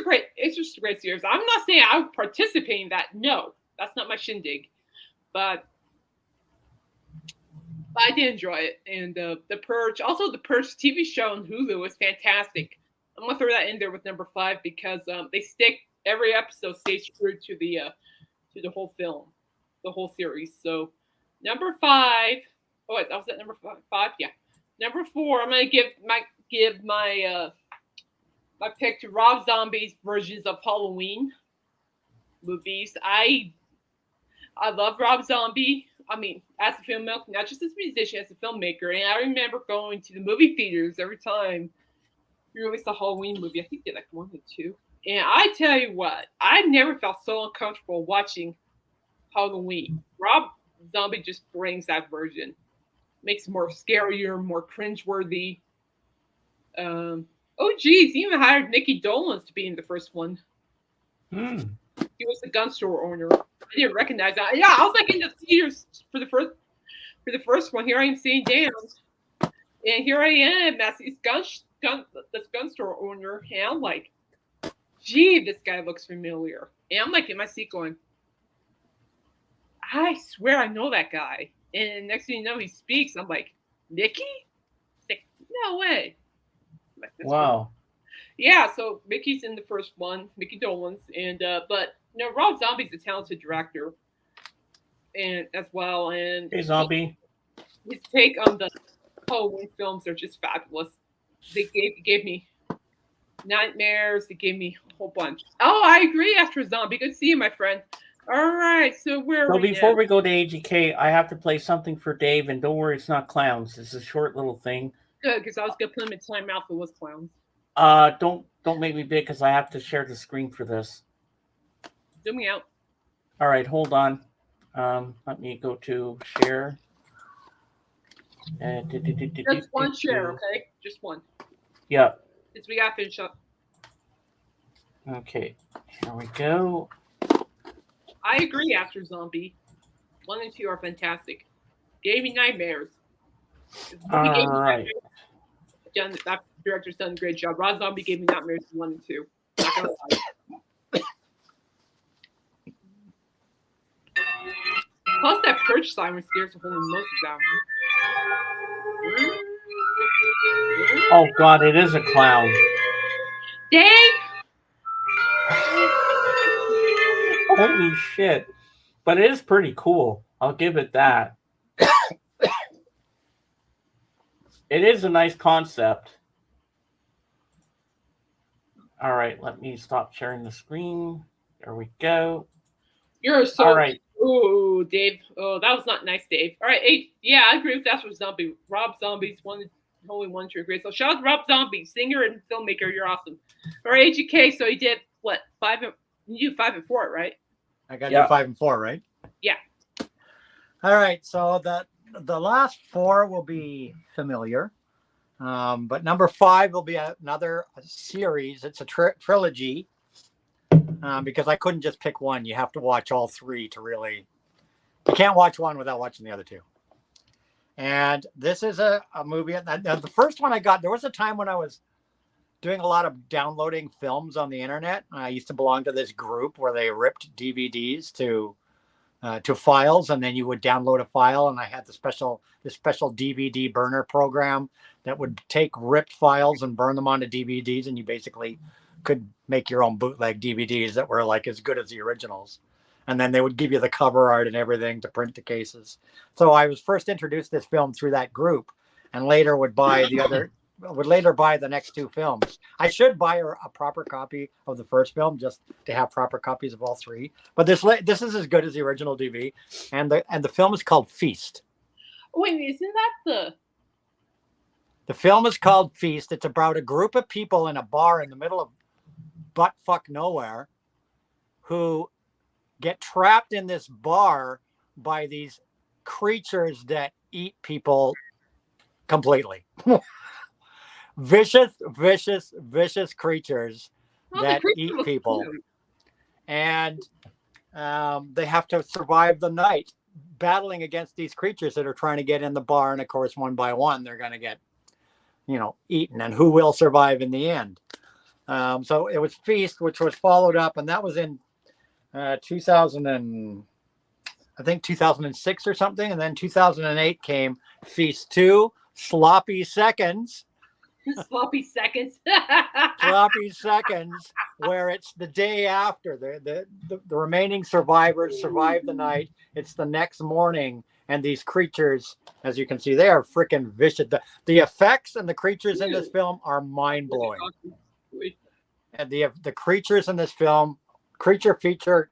just a great series. I'm not saying I would participate in that. No, that's not my shindig. But I did enjoy it, and the Purge. Also, the Purge TV show on Hulu was fantastic. I'm gonna throw that in there with number 5 because they stick every episode stays true to the whole film, the whole series. So number 5. Oh wait, that was at number 5. Yeah, number 4. I'm gonna give my my pick to Rob Zombie's versions of Halloween movies. I love Rob Zombie. I mean, as a filmmaker, not just as a musician, as a filmmaker. And I remember going to the movie theaters every time he released a Halloween movie. I think they like 1 or 2. And I tell you what, I never felt so uncomfortable watching Halloween. Rob Zombie just brings that version. Makes it more scarier, more cringeworthy. Oh, geez, he even hired Nikki Dolenz to be in the first one. He was the gun store owner. I didn't recognize that. Yeah, I was like in the theaters for the first one. Here I am sitting down, and here I am as this gun store owner, and I'm like, gee, this guy looks familiar. And I'm like in my seat going, I swear I know that guy. And next thing you know, he speaks. I'm like, Nikki? Like, no way. Like, wow. Cool. Yeah, so Mickey's in the first one, Mickey Dolenz, and but Rob Zombie's a talented director, and as well, and hey Zombie, his take on the Halloween films are just fabulous. They gave me nightmares. They gave me a whole bunch. Oh, I agree, Astro Zombie. Good to see you, my friend. All right, so before we go to AGK, I have to play something for Dave, and don't worry, it's not clowns. It's a short little thing. Good, because I was gonna put him in timeout if it was clowns. Don't make me big because I have to share the screen for this. Zoom me out. All right, hold on. Let me go to share. Just one share, okay? Just one. Yeah. Because we got to finish up. Okay, here we go. I agree, After Zombie. 1 and 2 are fantastic. Gave me nightmares. All right. That director's done a great job. Rob Zombie gave me nightmares 1 and 2. Not gonna lie. Plus, that Purge siren scares the holy Moses out of me. Oh God, it is a clown. Dave. Holy shit! But it is pretty cool. I'll give it that. It is a nice concept. All right, let me stop sharing the screen. There we go. You're so all right. Oh, Dave. Oh, that was not nice, Dave. All right, hey, yeah, I agree with that for Zombie. Rob Zombie's only one true great. So shout out to Rob Zombie, singer and filmmaker. You're awesome. All right, AGK. So you did what? 5 and you do 5 and 4, right? I got you 5 and 4, right? Yeah. All right. So the last 4 will be familiar, but number 5 will be another series. It's a trilogy because I couldn't just pick one. You have to watch all 3 to really. You can't watch one without watching the other 2. And this is a movie. The first one I got, there was a time when I was doing a lot of downloading films on the internet. I used to belong to this group where they ripped DVDs to files, and then you would download a file. And I had this special DVD burner program that would take ripped files and burn them onto DVDs, and you basically could make your own bootleg DVDs that were like as good as the originals. And then they would give you the cover art and everything to print the cases. So I was first introduced to this film through that group, and later would buy the next 2 films. I should buy a proper copy of the first film just to have proper copies of all 3. But this is as good as the original DVD, and the film is called Feast. Wait, isn't that the film is called Feast. It's about a group of people in a bar in the middle of butt-fuck nowhere who get trapped in this bar by these creatures that eat people completely. vicious creatures that eat people. And they have to survive the night battling against these creatures that are trying to get in the bar. And of course, one by one, they're going to get, eaten. And who will survive in the end? So it was Feast, which was followed up, and that was in 2006 or something. And then 2008 came Feast 2, Sloppy Seconds. Sloppy Seconds. Sloppy Seconds, where it's the day after. The remaining survivors survive the night. It's the next morning, and these creatures, as you can see, they are freaking vicious. The effects and the creatures in this film are mind-blowing. And the creatures in this film, creature feature,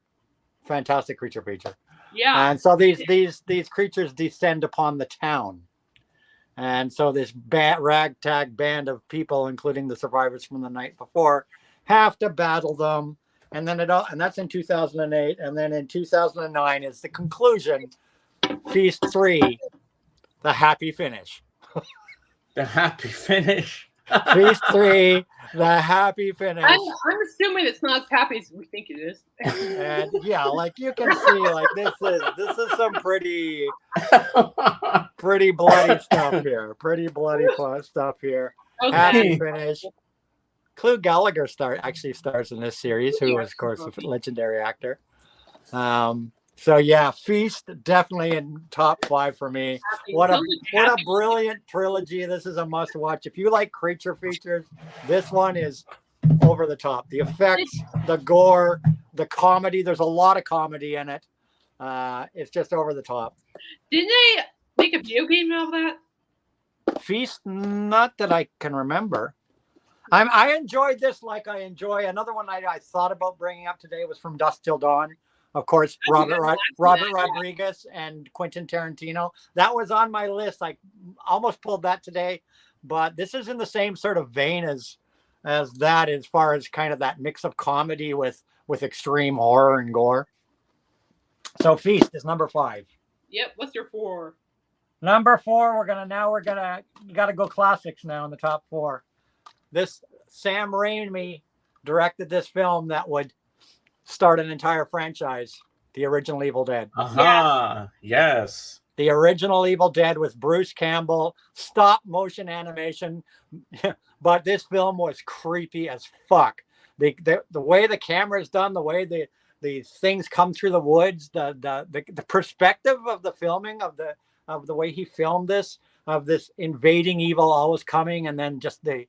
fantastic creature feature. Yeah. And so these creatures descend upon the town. And so this ragtag band of people, including the survivors from the night before, have to battle them. And then and that's in 2008. And then in 2009 is the conclusion, Feast 3, the happy finish. The happy finish. Feast 3, the happy finish. I'm assuming it's not as happy as we think it is. And yeah, like you can see, like this is some pretty bloody stuff here. Pretty bloody stuff here. Okay. Happy finish. Clu Gallagher actually stars in this series, who is of course a legendary actor. So yeah, Feast definitely in top 5 for me. What a brilliant trilogy. This is a must watch. If you like creature features, this one is over the top. The effects, the gore, the comedy. There's a lot of comedy in it. It's just over the top. Didn't they make a video game out of that? Feast, not that I can remember. I enjoyed this like I enjoy another one I thought about bringing up today was From Dusk Till Dawn. Of course, Robert Rodriguez and Quentin Tarantino. That was on my list. I almost pulled that today, but this is in the same sort of vein as that, as far as kind of that mix of comedy with extreme horror and gore. So Feast is number 5. Yep. What's your 4? Number 4, you got to go classics now in the top 4. This Sam Raimi directed this film that would start an entire franchise, the original Evil Dead. Yes. The original Evil Dead with Bruce Campbell, stop motion animation, but this film was creepy as fuck. The way the camera is done, the way the things come through the woods, the perspective of the filming of the way he filmed this, of this invading evil always coming, and then just there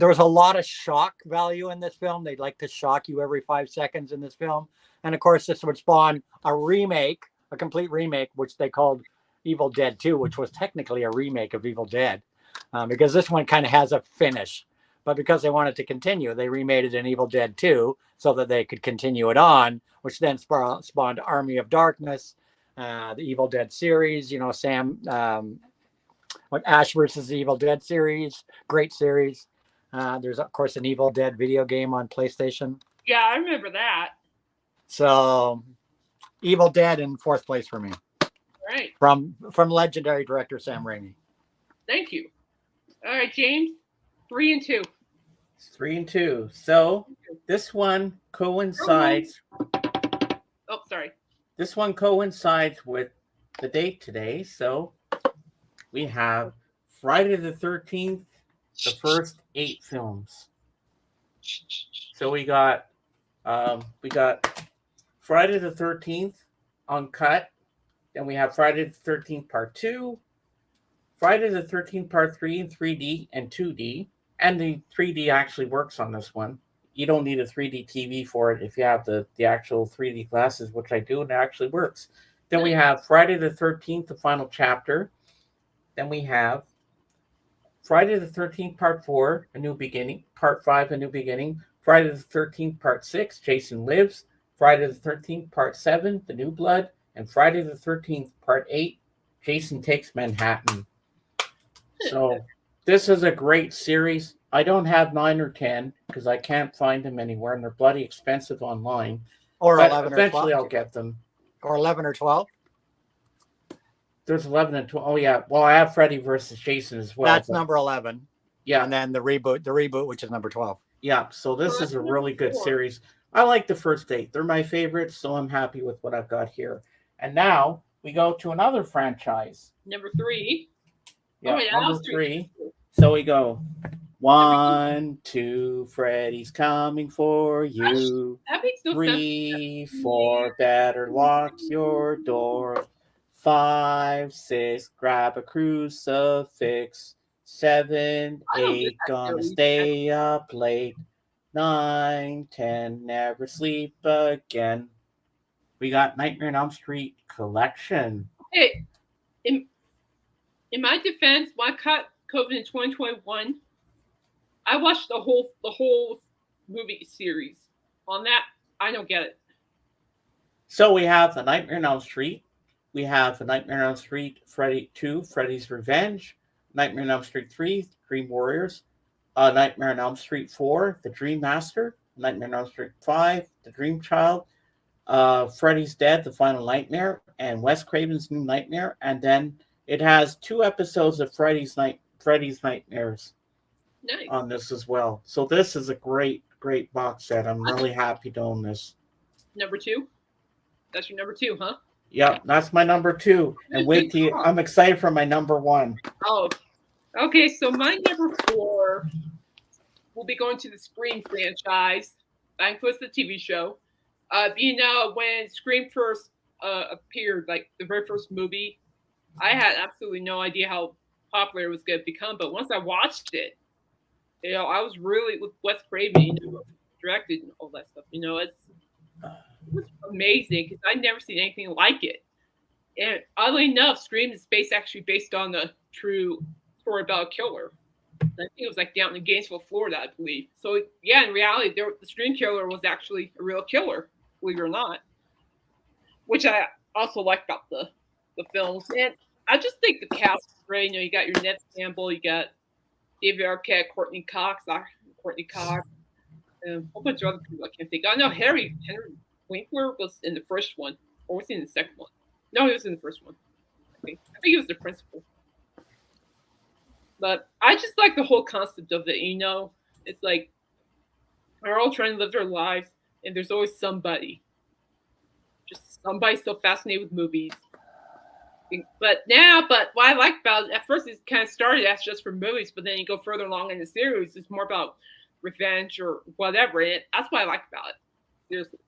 was a lot of shock value in this film. They'd like to shock you every 5 seconds in this film. And of course, this would spawn a remake, a complete remake, which they called Evil Dead 2, which was technically a remake of Evil Dead, because this one kind of has a finish. But because they wanted to continue, they remade it in Evil Dead 2 so that they could continue it on, which then spawned Army of Darkness, the Evil Dead series, Ash versus the Evil Dead series, great series. There's of course an Evil Dead video game on PlayStation. Yeah, I remember that. So, Evil Dead in 4th place for me. Right. From legendary director Sam Raimi. Thank you. All right, James. 3 and 2. 3 and 2. So this one coincides. Oh, sorry. This one coincides with the date today. So we have Friday the 13th, the first 8 films. So we got Friday the 13th uncut. Then we have Friday the 13th part 2, Friday the 13th part 3 in 3D and 2D. And the 3D actually works on this one. You don't need a 3D TV for it if you have the actual 3D glasses, which I do, and it actually works. Then we have Friday the 13th, the final chapter. Then we have Friday the 13th, part 4, A New Beginning. Part 5, A New Beginning. Friday the 13th, part 6, Jason Lives. Friday the 13th, part 7, The New Blood. And Friday the 13th, part 8, Jason Takes Manhattan. So this is a great series. I don't have 9 or 10 because I can't find them anywhere, and they're bloody expensive online. Or but 11 eventually or 12. I'll get them. Or 11 or 12. There's 11 and 12. Oh, yeah. Well, I have Freddy versus Jason as well. That's number 11. Yeah. And then the reboot, which is number 12. Yeah, so this is a really good series. I like the first 8. They're my favorites, so I'm happy with what I've got here. And now we go to another franchise. Number 3. Yeah, number 3. So we go 1, 2, Freddy's coming for you. That makes no 3, 4, better lock your door. 5, 6, grab a crucifix. 7, 8, gonna stay up late. 9, 10, never sleep again. We got Nightmare on Elm Street collection. Hey, in my defense, when I caught COVID in 2021, I watched the whole movie series. On that, I don't get it. So we have the Nightmare on Elm Street. We have the Nightmare on Elm Street Freddy 2, Freddy's Revenge. Nightmare on Elm Street 3, Dream Warriors. Nightmare on Elm Street 4, The Dream Master. Nightmare on Elm Street 5, The Dream Child. Freddy's Dead, The Final Nightmare. And Wes Craven's New Nightmare. And then it has 2 episodes of Freddy's Nightmares on this as well. So this is a great box set. I'm really happy to own this. Number 2? That's your number 2, huh? Yeah, that's my number 2. And wait till you, I'm excited for my number 1. Oh, okay. So my number 4 will be going to the Scream franchise. Thanks was the TV show. When Scream first appeared, like the very first movie, I had absolutely no idea how popular it was going to become. But once I watched it, I was really with Wes Craven, directed and all that stuff. It was amazing because I'd never seen anything like it. And oddly enough, Scream is actually based on a true story about a killer. I think it was like down in Gainesville, Florida, I believe. So yeah, in reality, the Scream killer was actually a real killer, believe it or not. Which I also like about the films. And I just think the cast is great. You got your Ned Campbell, you got David Arquette, Courtney Cox, and a whole bunch of other people I can't think of. I know Henry Winkler was in the first one, or was he in the second one? No, he was in the first one. I think he was the principal. But I just like the whole concept of it. It's like they're all trying to live their lives, and there's always somebody. Just somebody still fascinated with movies. But what I like about it, at first it kind of started as just for movies, but then you go further along in the series, it's more about revenge or whatever. And that's what I like about it. Seriously.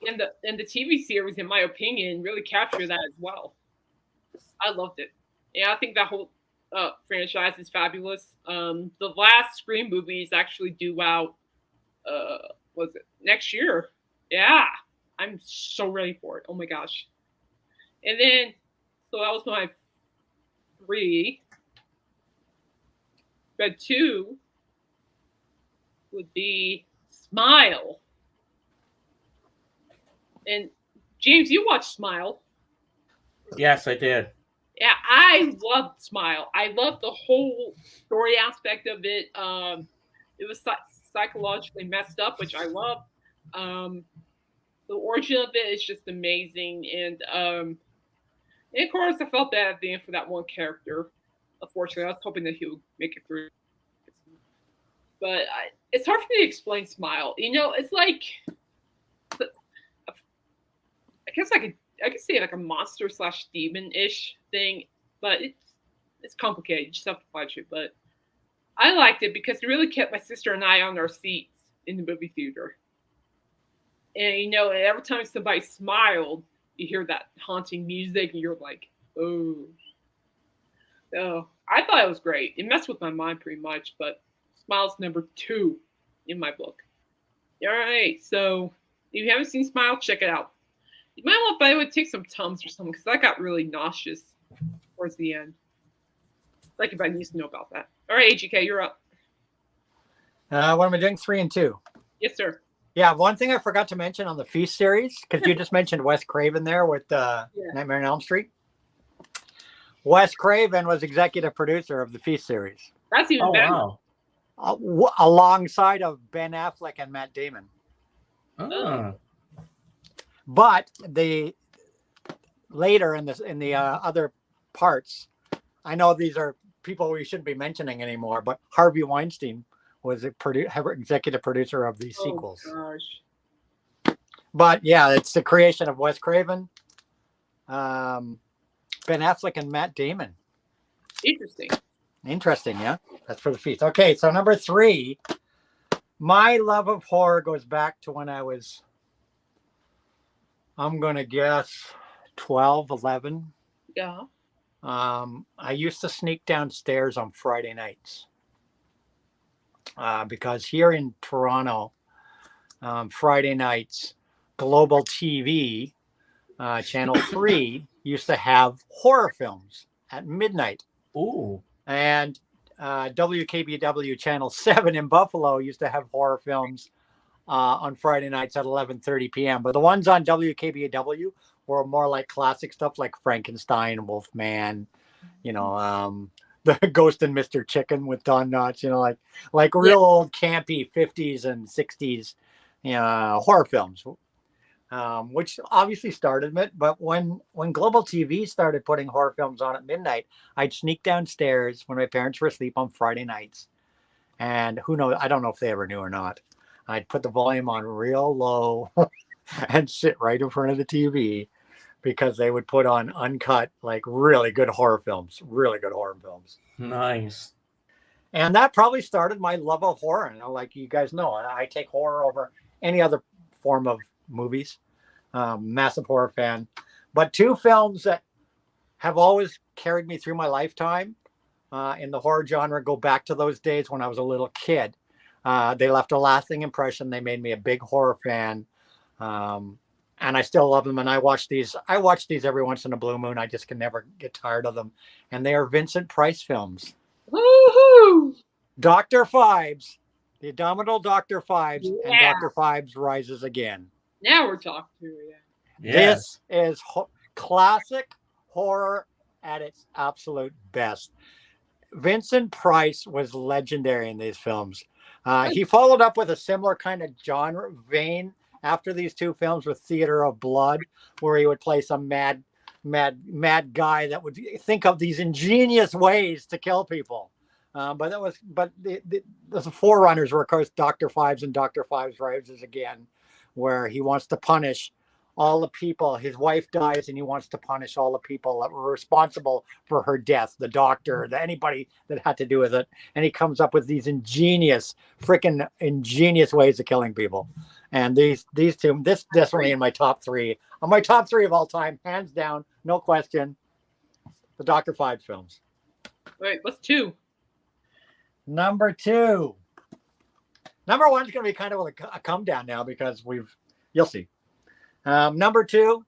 And the TV series, in my opinion, really captured that as well. I loved it. Yeah, I think that whole franchise is fabulous. The last Scream movie is actually due out. Was it next year? Yeah, I'm so ready for it. Oh my gosh! And then, so that was my 3. But 2 would be Smile. And James, you watched Smile. Yes, I did. Yeah, I loved Smile. I loved the whole story aspect of it. It was psychologically messed up, which I love. The origin of it is just amazing. And of course, I felt bad at the end for that one character. Unfortunately, I was hoping that he would make it through. But it's hard for me to explain Smile. It's like, I guess I could say like a monster / demon-ish thing, but it's complicated. You just have to watch it. But I liked it because it really kept my sister and I on our seats in the movie theater. And every time somebody smiled, you hear that haunting music, and you're like, oh. So I thought it was great. It messed with my mind pretty much, but Smile's number 2 in my book. All right, so if you haven't seen Smile, check it out. You might want, by the way, take some Tums or something, because I got really nauseous towards the end. Like if I need to know about that. All right, AGK, you're up. What am I doing? 3 and 2. Yes, sir. Yeah, one thing I forgot to mention on the Feast series, because you just mentioned Wes Craven there with Nightmare on Elm Street. Wes Craven was executive producer of the Feast series. That's even better. Wow. Alongside of Ben Affleck and Matt Damon. Oh. But later in the other parts, I know these are people we shouldn't be mentioning anymore, but Harvey Weinstein was a executive producer of these sequels. Gosh. But yeah, it's the creation of Wes Craven, Ben Affleck, and Matt Damon. Interesting, yeah. That's for the feast. Okay, so number 3, my love of horror goes back to when I was, I'm going to guess, 12, 11. Yeah. I used to sneak downstairs on Friday nights because here in Toronto, Friday nights, Global TV, Channel 3, used to have horror films at midnight. Ooh. And WKBW Channel 7 in Buffalo used to have horror films on Friday nights at 11:30 p.m. But the ones on WKBW were more like classic stuff like Frankenstein, Wolfman, the Ghost and Mr. Chicken with Don Knotts, like real old campy 50s and 60s horror films. Which obviously started it. But when Global TV started putting horror films on at midnight, I'd sneak downstairs when my parents were asleep on Friday nights. And who knows? I don't know if they ever knew or not. I'd put the volume on real low and sit right in front of the TV because they would put on uncut, like really good horror films. Nice. And that probably started my love of horror. Like you guys know, I take horror over any other form of movies. Massive horror fan. But 2 films that have always carried me through my lifetime in the horror genre go back to those days when I was a little kid. They left a lasting impression. They made me a big horror fan. And I still love them. And I watch these every once in a blue moon. I just can never get tired of them. And they are Vincent Price films. Woohoo! Dr. Phibes, The Abominable Dr. Phibes, and Dr. Phibes Rises Again. Now we're talking to you. This is classic horror at its absolute best. Vincent Price was legendary in these films. He followed up with a similar kind of genre vein after these 2 films with Theater of Blood, where he would play some mad guy that would think of these ingenious ways to kill people. But the forerunners were, of course, Dr. Phibes and Dr. Phibes Rises Again, where he wants to punish all the people. His wife dies and he wants to punish all the people that were responsible for her death, the doctor, anybody that had to do with it. And he comes up with these freaking ingenious ways of killing people. And these 2, this definitely in my top 3. On my top 3 of all time, hands down, no question, the Dr. Phibes films. Wait, what's 2? Number 2. Number 1 is going to be kind of a come down now because you'll see. Number 2,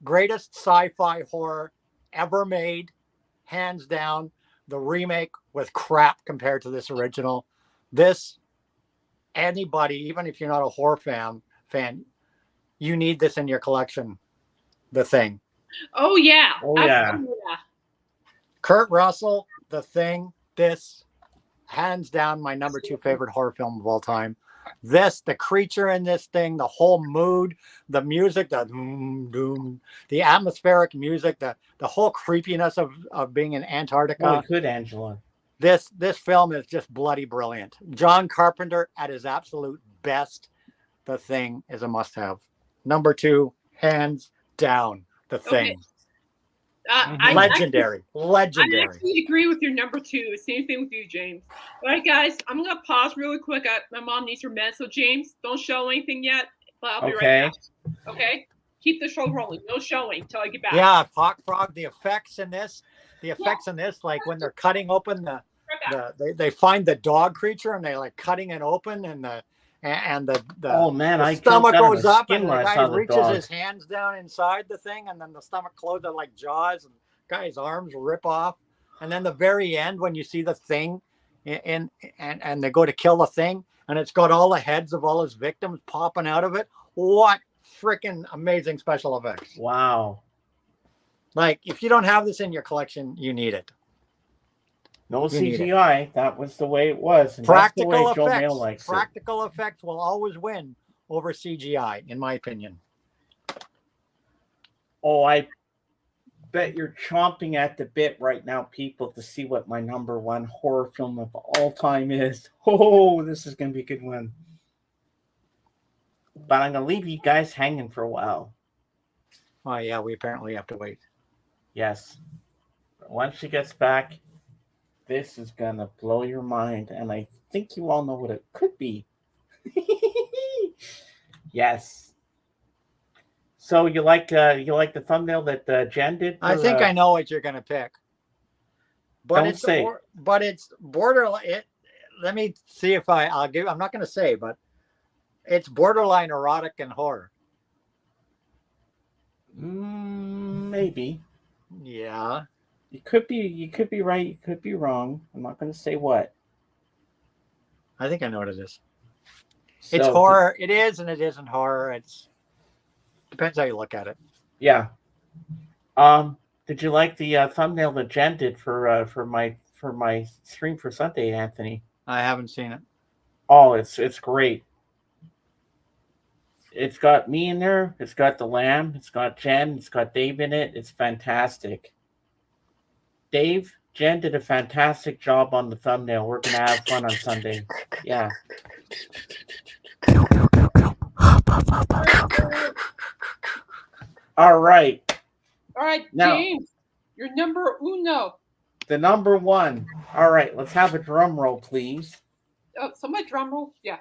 greatest sci-fi horror ever made, hands down. The remake was crap compared to this original. This, anybody, even if you're not a horror fan, you need this in your collection. The Thing. Oh yeah. Kurt Russell, The Thing. This, hands down, my number 2 favorite horror film of all time. The creature in this thing, the whole mood, the music, the atmospheric music, the whole creepiness of being in Antarctica. Really good, Angela. This film is just bloody brilliant. John Carpenter at his absolute best. The Thing is a must-have. Number 2, hands down, The Thing. Legendary. I actually agree with your number 2. Same thing with you, James. All right, guys, I'm going to pause really quick. My mom needs her meds. So, James, don't show anything yet, but I'll be right back. Okay? Keep the show rolling. No showing until I get back. Yeah, Hawk Frog, the effects in this, like when they're cutting open they find the dog creature and they're like cutting it open and the oh man, the stomach goes up and the guy reaches his hands down inside the thing and then the stomach closes like jaws and the guy's arms rip off. And then the very end when you see the thing and they go to kill the thing and it's got all the heads of all his victims popping out of it. What freaking amazing special effects. Wow. Like if you don't have this in your collection, you need it. No CGI. That was the way it was. And practical that's the way effects. Joe Mail likes practical effects will always win over CGI, in my opinion. Oh, Bet you're chomping at the bit right now, people, to see what my number one horror film of all time is. Oh, this is going to be a good one. But I'm going to leave you guys hanging for a while. Oh, yeah, we apparently have to wait. Yes. But once she gets back, this is going to blow your mind. And I think you all know what it could be. Yes. So you like the thumbnail that Jen did? I think I know what you're going to pick. But Don't say. But it's borderline. Let me see if I'll give. I'm not going to say, but it's borderline erotic and horror. Maybe. Yeah. You could be right. You could be wrong. I'm not going to say what. I think I know what it is. So, it's horror. It is, and it isn't horror. It's depends how you look at it. Yeah. Did you like the thumbnail that Jen did for my stream for Sunday, Anthony? I haven't seen it. Oh, it's great. It's got me in there. It's got the lamb. It's got Jen. It's got Dave in it. It's fantastic. Dave, Jen did a fantastic job on the thumbnail. We're gonna have fun on Sunday. Yeah. All right. All right, Now, James, you're number uno. The number one. All right, let's have a drum roll, please. Oh, somebody drum roll. Yeah.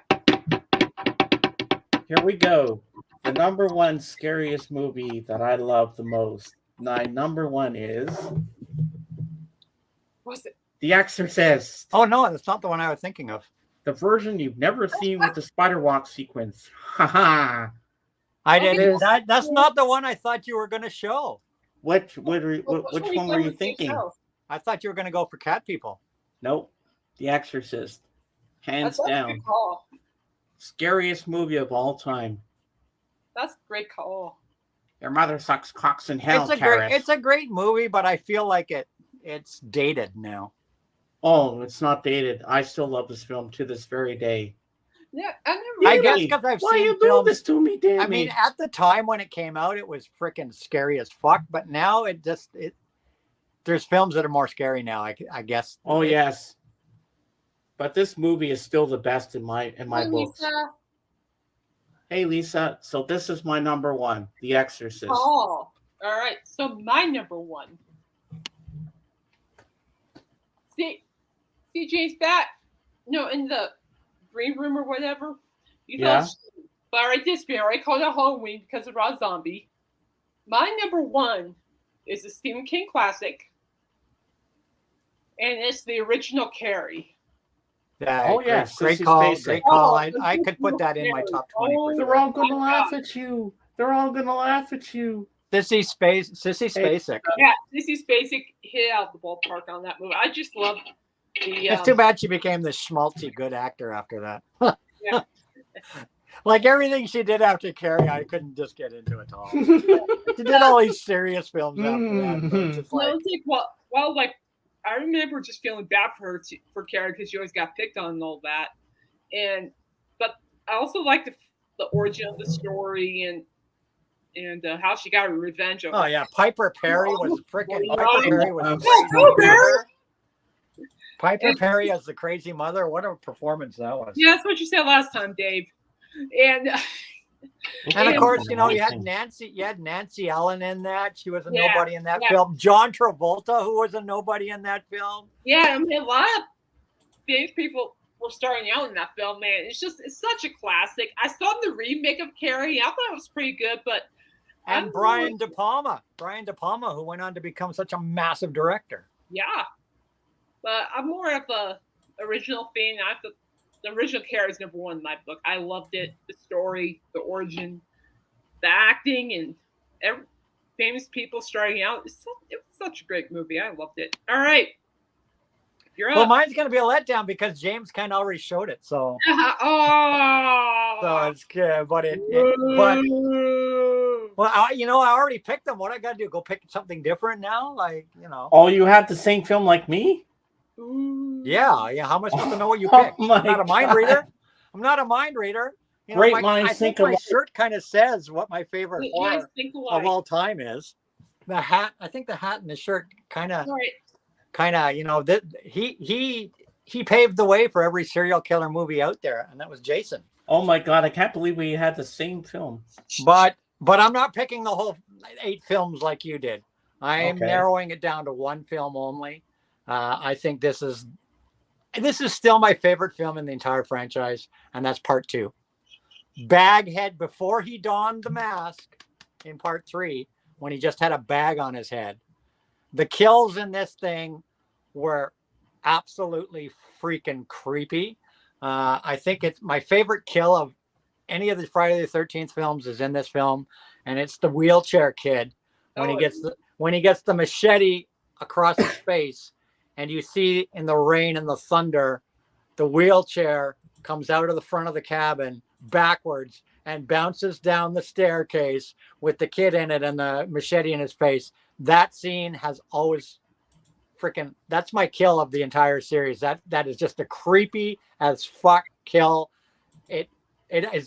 Here we go. The number one scariest movie that I love the most. My number one is What's it? The Exorcist. Oh no, that's not the one I was thinking of. The version you've never seen with the spider walk sequence. Haha. I Okay. didn't. That's not the one I thought you were going to show. Which one were you thinking? I thought you were going to go for Cat People. Nope. The Exorcist. Hands That's a down. good call. Scariest movie of all time. That's a great call. Your mother sucks cocks in hell, It's a great movie, but I feel like it's dated now. Oh, it's not dated. I still love this film to this very day. Yeah, I guess because I've Why seen you films. do this to me, Danny? I mean, at the time when it came out, it was freaking scary as fuck. But now there's films that are more scary now. I guess. Oh yes. But this movie is still the best in my books. Lisa. Hey Lisa, so this is my number one, The Exorcist. Oh, all right. So my number one. See, James back. No, in the green room or whatever. You Yeah. thought, but I this beer. I called it Halloween because of Rob Zombie. My number one is a Stephen King classic, and it's the original Carrie. Yeah, Oh, yes, great Sissy call. Spacek. Great call. Oh, I could put that in my top 20. Oh, They're all gonna laugh at you. They're all gonna laugh at you. Sissy Spacek. Yeah, Sissy Spacek hit out the ballpark on that movie. I just love the. It's too bad she became the schmaltzy good actor after that. Yeah. Like everything she did after Carrie, I couldn't just get into it at all. She did all these serious films after that. But it's just No, like, it's like well, like I remember just feeling bad for her for Carrie because she always got picked on and all that, but I also like the origin of the story and how she got her revenge. oh yeah, Piper Perry was freaking. Oh, Piper Perry was. Oh, Barry! Piper Perry as the crazy mother. What a performance that was. Yeah, that's what you said last time, Dave. And And of course, you had Nancy Ellen in that. She was a nobody in that film. John Travolta, who was a nobody in that film. Yeah, I mean, a lot of famous people were starting out in that film, man. It's such a classic. I saw the remake of Carrie. I thought it was pretty good, but and Brian De Palma, who went on to become such a massive director. Yeah, but I'm more of a original fan. The original Carrie is number one in my book. I loved it. The story, the origin, the acting, and famous people starting out. It was such a great movie. I loved it. All right. You're up. Well, mine's going to be a letdown because James kind of already showed it. So, so it's good. But well, I already picked them. What I got to do? Go pick something different now? Oh, you have the same film like me? Yeah. How am I supposed to know what you picked? I'm not a mind reader. Great minds I think think my alike. shirt kind of says what my favorite horror of all time is. the hat. I think the hat and the shirt kind of, Right. you know, that he paved the way for every serial killer movie out there, and that was Jason. Oh my God, I can't believe we had the same film. But I'm not picking the whole 8 films like you did. I am Okay. narrowing it down to one film only. I think this is still my favorite film in the entire franchise, and that's part 2. Baghead, before he donned the mask in part 3, when he just had a bag on his head. The kills in this thing were absolutely freaking creepy. I think it's my favorite kill of any of the Friday the 13th films is in this film, and it's the wheelchair kid when he gets the machete across his face, and you see in the rain and the thunder, the wheelchair comes out of the front of the cabin backwards and bounces down the staircase with the kid in it and the machete in his face. That scene has always freaking, that's my kill of the entire series. That is just a creepy as fuck kill. It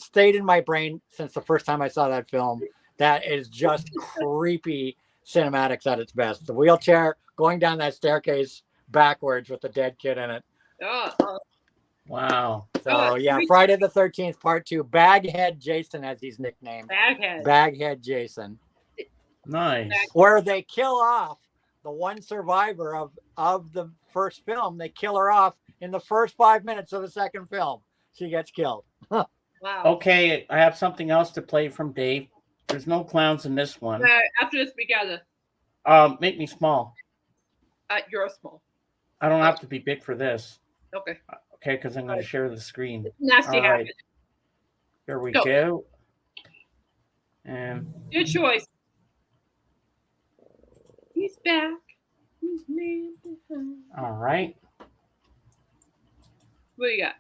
stayed in my brain since the first time I saw that film. That is just creepy cinematics at its best. The wheelchair going down that staircase backwards with the dead kid in it. Wow. So yeah, Friday the 13th part 2. Baghead Jason, as he's nicknamed. Baghead Jason. Nice. Where they kill off the one survivor of the first film. They kill her off in the first 5 minutes of the second film. She gets killed. Wow. Okay, I have something else to play from Dave. There's no clowns in this one. After this, we gotta. Make me small. You're small. I don't have to be big for this. Okay. Okay, because I'm going to share the screen. Nasty habit. Right. Here we go. And good choice. He's back. All right. What do you got?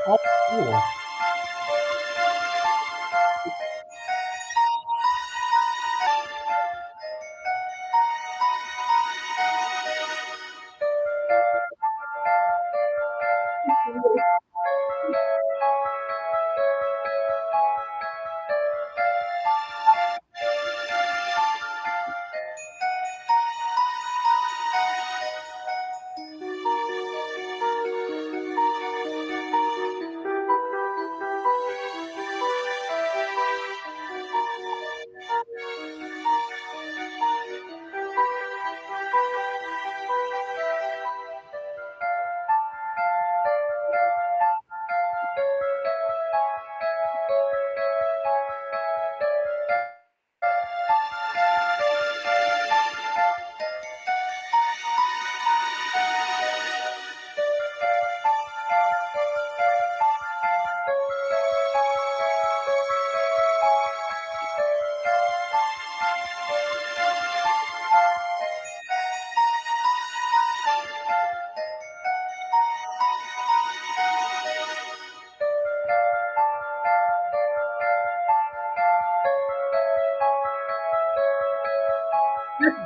Oh, cool.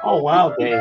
Oh, wow, Dave.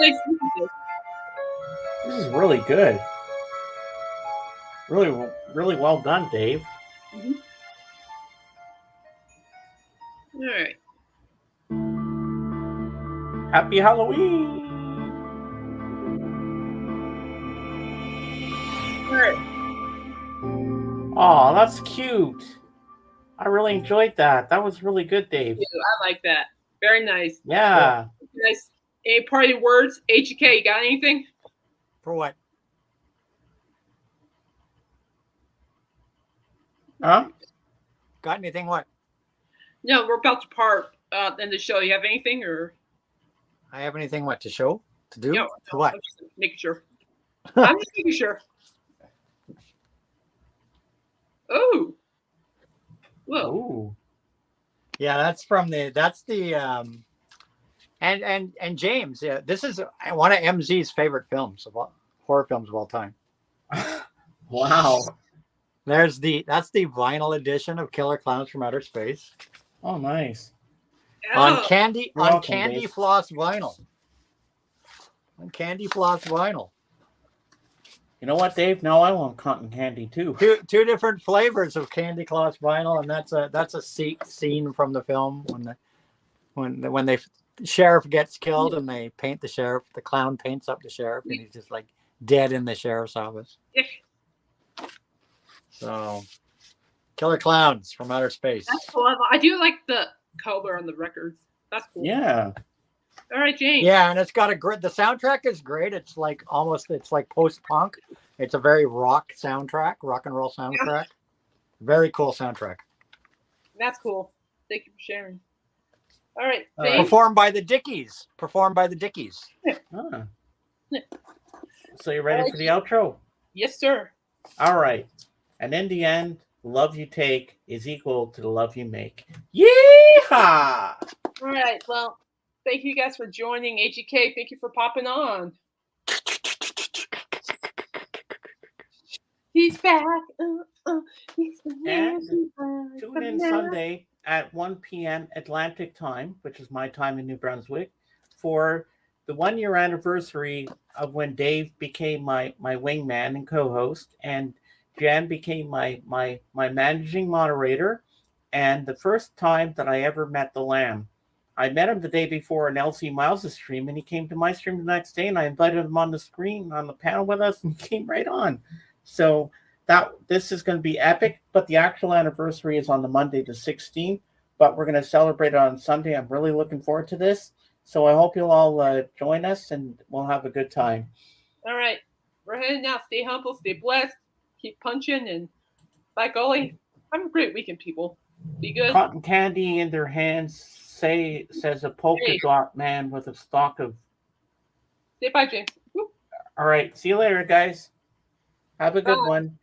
nice movie, Dave. This is really good. Really, really well done, Dave. Mhm. All right. Happy Halloween! All right. Oh, that's cute. I really enjoyed that. That was really good, Dave. I like that. Very nice. Yeah. Nice. Any party words? HK, got anything? For what? Huh? Got anything? What? No, we're about to part in the show. You have anything or? I have anything what to show? To do? No, To what? I'm just making sure. I'm just making sure. Oh. Whoa. Ooh. Yeah, that's and James, yeah, this is one of MZ's favorite films of all, horror films of all time. Wow. That's the vinyl edition of Killer Clowns from Outer Space. Oh, nice. On candy Dave. floss vinyl. On candy floss vinyl. You know what, Dave? Now I want cotton candy too. Two different flavors of candy floss vinyl, and that's a scene from the film when the sheriff gets killed and they paint the sheriff. The clown paints up the sheriff, and he's just like dead in the sheriff's office. So, Killer Clowns from Outer Space. That's cool. I do like the color on the records. That's cool. Yeah. All right, James. Yeah, and it's got a great. The soundtrack is great. It's like post-punk. It's a very rock soundtrack, rock and roll soundtrack. Very cool soundtrack. That's cool. Thank you for sharing. All right, Dave. Performed by the Dickies. Ah. So you ready for the outro? Yes, sir. All right. And in the end, the love you take is equal to the love you make. Yeehaw! All right. Well, thank you guys for joining. HEK, thank you for popping on. He's back. He's and tune in Sunday at 1 p.m. Atlantic time, which is my time in New Brunswick, for the 1 year anniversary of when Dave became my wingman and co-host, and Jan became my managing moderator, and the first time that I ever met the Lamb. I met him the day before on LC Miles' stream, and he came to my stream the next day, and I invited him on the screen on the panel with us, and he came right on. So this is going to be epic, but the actual anniversary is on the Monday the 16th, but we're going to celebrate it on Sunday. I'm really looking forward to this. So I hope you'll all join us, and we'll have a good time. All right. We're heading now. Stay humble, stay blessed, keep punching, and by golly, have a great weekend, people. Be good. Cotton candy in their hands, says a polka dot man with a stalk of... Say bye, James. Woo. All right. See you later, guys. Have a good one.